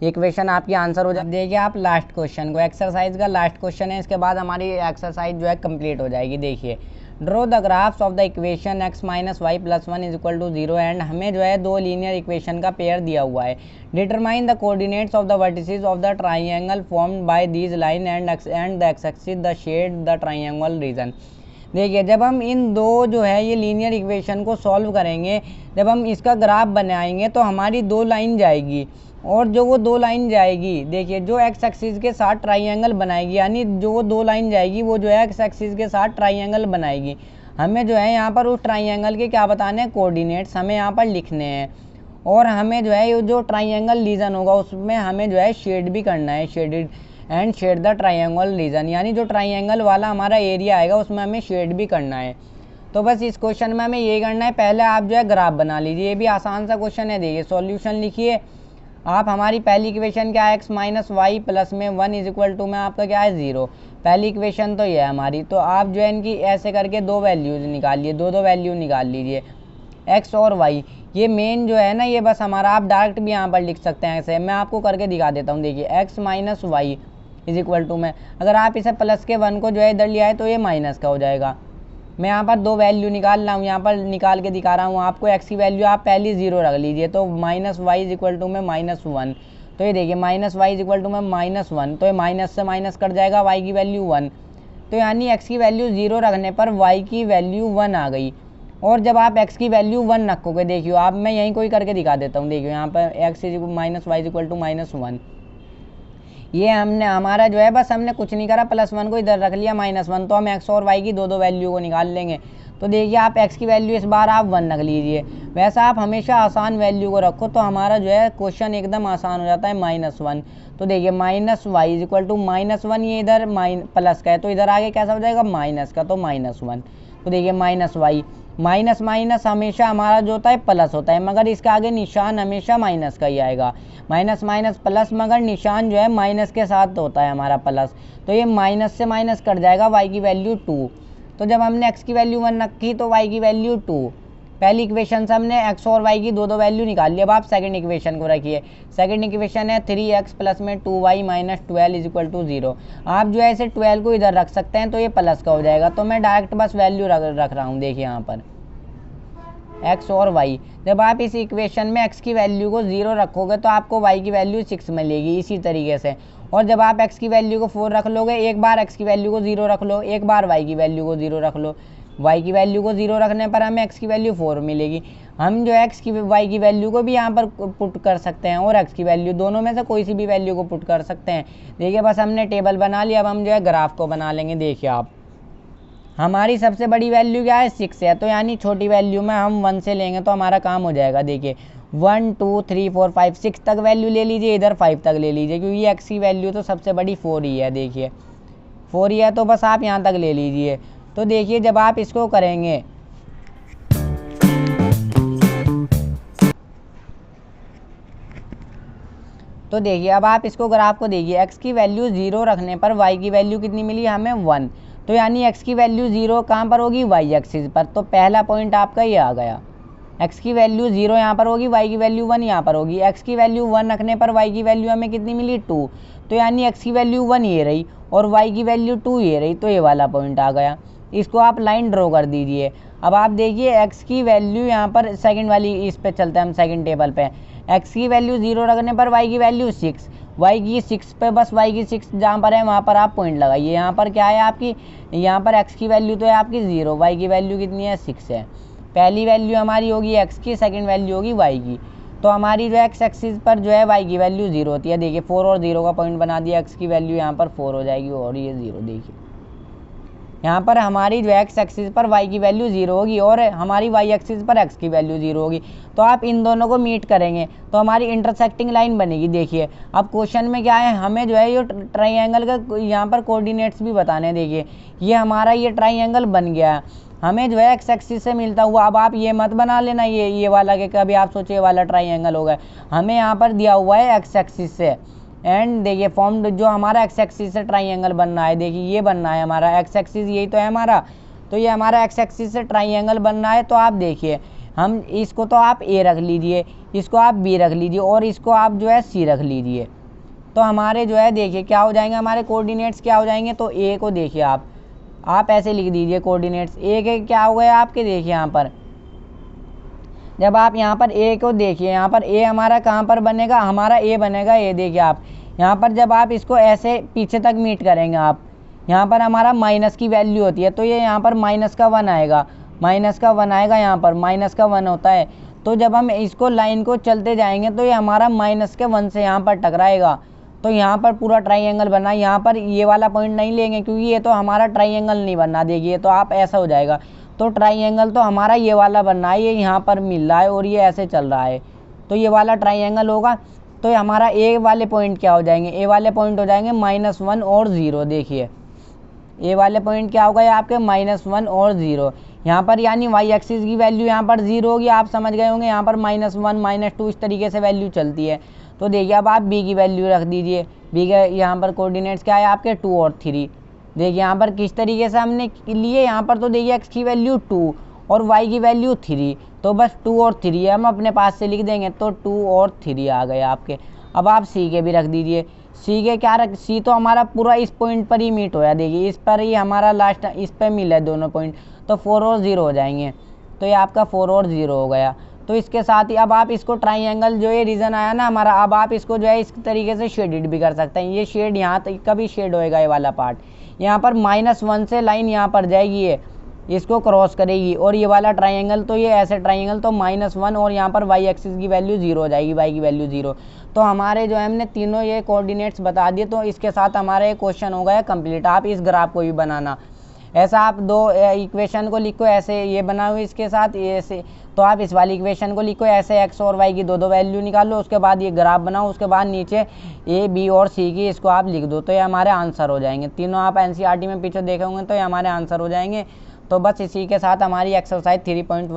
इक्वेशन आपकी आंसर हो जाए। देखिए आप लास्ट क्वेश्चन को, एक्सरसाइज का लास्ट क्वेश्चन है, इसके बाद हमारी एक्सरसाइज जो है कंप्लीट हो जाएगी। देखिए draw the graphs of the equation x - y + 1 equal to 0 and हमें जो है दो लीनियर इक्वेशन का पेयर दिया हुआ है। Determine the coordinates of the vertices of the triangle formed by these line and the x axis the shade the triangle region. देखिए जब हम इन दो जो है ये लीनियर इक्वेशन को सॉल्व करेंगे, जब हम इसका ग्राफ बनाएंगे तो हमारी दो लाइन जाएगी, और जो वो दो लाइन जाएगी, देखिए जो एक्स एक्सिस के साथ ट्राइंगल बनाएगी, यानी जो वो दो लाइन जाएगी वो जो है एक्स एक्सिस के साथ ट्राइंगल बनाएगी। हमें जो है यहाँ पर उस ट्राइंगल के क्या बताने हैं, कोऑर्डिनेट्स हमें यहाँ पर लिखने हैं। और हमें जो है ये जो ट्राइंगल रीजन होगा उसमें हमें जो है शेड भी करना है, shaded and shade the triangle region, यानी जो ट्राइंगल वाला हमारा एरिया आएगा उसमें हमें शेड भी करना है। तो बस इस क्वेश्चन में हमें ये करना है, पहले आप जो है ग्राफ बना लीजिए। ये भी आसान सा क्वेश्चन है, देखिए सॉल्यूशन लिखिए आप। हमारी पहली इक्वेशन क्या है, एक्स माइनस वाई प्लस में 1 इज इक्वल टू में आपका क्या है 0। पहली इक्वेशन तो ये है हमारी। तो आप जो है इनकी ऐसे करके दो वैल्यूज निकालिए, दो वैल्यू निकाल लीजिए एक्स और वाई। ये मेन जो है ना, ये बस हमारा आप डायरेक्ट भी यहाँ पर लिख सकते हैं ऐसे। मैं आपको करके दिखा देता हूँ, देखिए x minus y is equal to में अगर आप इसे प्लस के 1 को जो है इधर लिया है तो ये माइनस का हो जाएगा। मैं यहाँ पर दो वैल्यू निकाल रहा हूँ, यहाँ पर निकाल के दिखा रहा हूँ आपको। एक्स की वैल्यू आप पहली 0 रख लीजिए, तो minus y is equal to में -1। तो ये देखिए minus y is equal to में -1, तो ये माइनस से माइनस कट जाएगा, वाई की वैल्यू 1। तो यानी एक्स की वैल्यू 0 रखने पर वाई की वैल्यू 1 आ गई। और जब आप एक्स की वैल्यू 1 रखोगे, देखियो आप, मैं यहीं कोई करके दिखा देता हूँ। देखियो यहाँ पर x is minus y is equal to -1। ये हमने हमारा जो है बस हमने कुछ नहीं करा, +1 को इधर रख लिया -1। तो हम एक्स और वाई की दो वैल्यू को निकाल लेंगे। तो देखिए आप एक्स की वैल्यू इस बार आप 1 रख लीजिए। वैसा आप हमेशा आसान वैल्यू को रखो तो हमारा जो है क्वेश्चन एकदम आसान हो जाता है। -1, तो देखिए minus y is equal to -1, ये इधर प्लस का है तो इधर आगे कैसा हो जाएगा माइनस का, तो -1। तो देखिए माइनस वाई, माइनस माइनस हमेशा हमारा जो होता है प्लस होता है, मगर इसका आगे निशान हमेशा माइनस का ही आएगा। माइनस माइनस प्लस, मगर निशान जो है माइनस के साथ होता है हमारा प्लस। तो ये माइनस से माइनस कट जाएगा, वाई की वैल्यू 2। तो जब हमने एक्स की वैल्यू 1 रखी तो वाई की वैल्यू 2। पहली इक्वेशन से हमने एक्स और वाई की दो वैल्यू निकाल ली। अब आप सेकंड इक्वेशन को रखिए। सेकंड इक्वेशन है 3x प्लस में 2y minus 12 is equal to 0। आप जो है इसे 12 को इधर रख सकते हैं तो ये प्लस का हो जाएगा। तो मैं डायरेक्ट बस वैल्यू रख रहा हूँ, देखिए यहाँ पर x और y। जब आप इस इक्वेशन में x की वैल्यू को 0 रखोगे तो आपको y की वैल्यू 6 मिलेगी, इसी तरीके से। और जब आप x की वैल्यू को 4 रख लोगे, एक बार x की वैल्यू को 0 रख लो, एक बार y की वैल्यू को 0 रख लो। y की वैल्यू को 0 रखने पर हमें x की वैल्यू 4 मिलेगी। हम जो x की y की वैल्यू को भी यहाँ पर पुट कर सकते हैं और x की वैल्यू, दोनों में से कोई सी भी वैल्यू को पुट कर सकते हैं। देखिए बस हमने टेबल बना लिया। अब हम जो है ग्राफ को बना लेंगे। देखिए आप, हमारी सबसे बड़ी वैल्यू क्या है 6 है, तो यानी छोटी वैल्यू में हम 1 से लेंगे तो हमारा काम हो जाएगा। देखिए 1 2 3 4 5 6 तक वैल्यू ले लीजिए, इधर 5 तक ले लीजिए, क्योंकि ये x की वैल्यू तो सबसे बड़ी 4 ही है। देखिए 4 ही है तो बस आप यहाँ तक ले लीजिए। तो देखिए जब आप इसको करेंगे तो देखिए अब आप इसको ग्राफ को देखिए, x की वैल्यू 0 रखने पर y की वैल्यू कितनी मिली हमें 1। तो यानी x की वैल्यू 0 कहाँ पर होगी, y एक्सिस पर। तो पहला पॉइंट आपका ये आ गया, x की वैल्यू 0 यहाँ पर होगी, y की वैल्यू 1 यहाँ पर होगी। x की वैल्यू 1 रखने पर y की वैल्यू हमें कितनी मिली 2। तो यानी x की वैल्यू 1 ये रही और y की वैल्यू 2 ये रही, तो ये वाला पॉइंट आ गया। इसको आप लाइन ड्रॉ कर दीजिए। अब आप देखिए x की वैल्यू यहाँ पर सेकंड वाली इस पे चलते हैं हम, सेकंड टेबल पे। x की वैल्यू 0 रखने पर y की वैल्यू 6, y की 6 पे बस y की 6 जहाँ पर है वहाँ पर आप पॉइंट लगाइए। यहाँ पर क्या है आपकी, यहाँ पर x की वैल्यू तो है आपकी 0, y की वैल्यू कितनी है 6 है। पहली वैल्यू हमारी होगी x की, सेकंड वैल्यू होगी y की। तो हमारी जो x एक्सिस पर जो है y की वैल्यू 0 होती है। देखिए 4 और 0 का पॉइंट बना दिया, x की वैल्यू यहाँ पर 4 हो जाएगी और ये 0। देखिए यहाँ पर हमारी जो x एक्सिस पर y की वैल्यू 0 होगी और हमारी y एक्सिस पर x की वैल्यू 0 होगी। तो आप इन दोनों को मीट करेंगे तो हमारी इंटरसेक्टिंग लाइन बनेगी। देखिए अब क्वेश्चन में क्या है, हमें जो है ये ट्राइंगल का यहाँ पर कोऑर्डिनेट्स भी बताने। देखिए ये हमारा ये ट्राइंगल बन गया है, हमें जो है एक्स एक्सिस से मिलता हुआ। अब आप ये मत बना लेना ये वाला के कभी आप सोचे वाला ट्राइंगल होगा, हमें यहाँ पर दिया हुआ है एक्स एक्सिस से। एंड देखिए फॉर्म जो हमारा एक्स एक्सिस से ट्राइंगल बनना है, देखिए ये बनना है हमारा एक्स एक्सिस, यही तो है हमारा। तो ये हमारा एक्स एक्सिस से ट्राइंगल बनना है। तो आप देखिए हम इसको तो आप ए रख लीजिए, इसको आप बी रख लीजिए और इसको आप जो है सी रख लीजिए। तो हमारे जो है देखिए क्या हो जाएंगे, हमारे कोऑर्डिनेट्स क्या हो जाएंगे। तो ए को देखिए आप ऐसे लिख दीजिए कोऑर्डिनेट्स। ए के क्या हो गए आपके, देखिए यहाँ पर जब आप यहाँ पर ए को देखिए, यहाँ पर ए हमारा कहाँ पर बनेगा, हमारा ए बनेगा ये। देखिए आप यहाँ पर जब आप इसको ऐसे पीछे तक मीट करेंगे, आप यहाँ पर हमारा माइनस की वैल्यू होती है तो ये यहाँ पर माइनस का 1 आएगा, माइनस का 1 आएगा, यहाँ पर माइनस का 1 होता है। तो जब हम इसको लाइन को चलते जाएंगे तो ये हमारा माइनस के 1 से यहाँ पर टकराएगा। तो यहाँ पर पूरा ट्राइंगल बना। यहाँ पर ये वाला पॉइंट नहीं लेंगे क्योंकि ये तो हमारा ट्राइंगल नहीं बनना। देखिए तो आप ऐसा हो जाएगा। तो ट्राइंगल तो हमारा ये वाला बनना है, ये यहाँ पर मिल रहा है और ये ऐसे चल रहा है। तो ये वाला ट्राइंगल होगा। तो ये हमारा ए वाले पॉइंट क्या हो जाएंगे, ए वाले पॉइंट हो जाएंगे -1 और 0। देखिए ए वाले पॉइंट क्या होगा, ये आपके -1 और 0 यहाँ पर, यानी वाई एक्सिस की वैल्यू यहाँ पर 0 होगी। आप समझ गए होंगे, यहाँ पर -1 -2 इस तरीके से वैल्यू चलती है। तो देखिए अब आप बी की वैल्यू रख दीजिए। बी के यहाँ पर कोऑर्डिनेट्स क्या है आपके 2 और 3। देखिए यहाँ पर किस तरीके से हमने लिए, यहाँ पर तो देखिए एक्स की वैल्यू 2 और वाई की वैल्यू 3, तो बस 2 और 3 हम अपने पास से लिख देंगे। तो 2 और 3 आ गए आपके। अब आप सी के भी रख दीजिए। सी के क्या रख, सी तो हमारा पूरा इस पॉइंट पर ही मीट होया। देखिए इस पर ही हमारा लास्ट, इस पर मिला है दोनों पॉइंट, तो 4 और 0 हो जाएंगे। तो ये आपका 4 और 0 हो गया। तो इसके साथ ही अब आप इसको ट्राइंगल जो ये रीजन आया ना हमारा, अब आप इसको जो है इस तरीके से शेडेड भी कर सकते हैं। ये शेड यहाँ तक का भी शेड होएगा, ये वाला पार्ट यहाँ पर -1 से लाइन यहाँ पर जाएगी, ये इसको क्रॉस करेगी। और ये वाला ट्राइंगल, तो ये ऐसे ट्राइंगल तो -1 और यहाँ पर वाई एक्सिस की वैल्यू 0 हो जाएगी, वाई की वैल्यू 0। तो हमारे जो है हमने तीनों ये कोऑर्डिनेट्स बता दिए। तो इसके साथ हमारा ये क्वेश्चन हो गया कंप्लीट। आप इस ग्राफ को भी बनाना, ऐसा आप दो इक्वेशन को लिखो ऐसे, ये बनाओ इसके साथ ऐसे। तो आप इस वाली इक्वेशन को लिखो ऐसे, एक्स और वाई की दो वैल्यू निकालो, उसके बाद ये ग्राफ बनाओ, उसके बाद नीचे ए बी और सी की इसको आप लिख दो। तो ये हमारे आंसर हो जाएंगे। तीनों आप एनसीईआरटी में पीछे देखे होंगे, तो ये हमारे आंसर हो जाएंगे। तो बस इसी के साथ हमारी एक्सरसाइज 3.1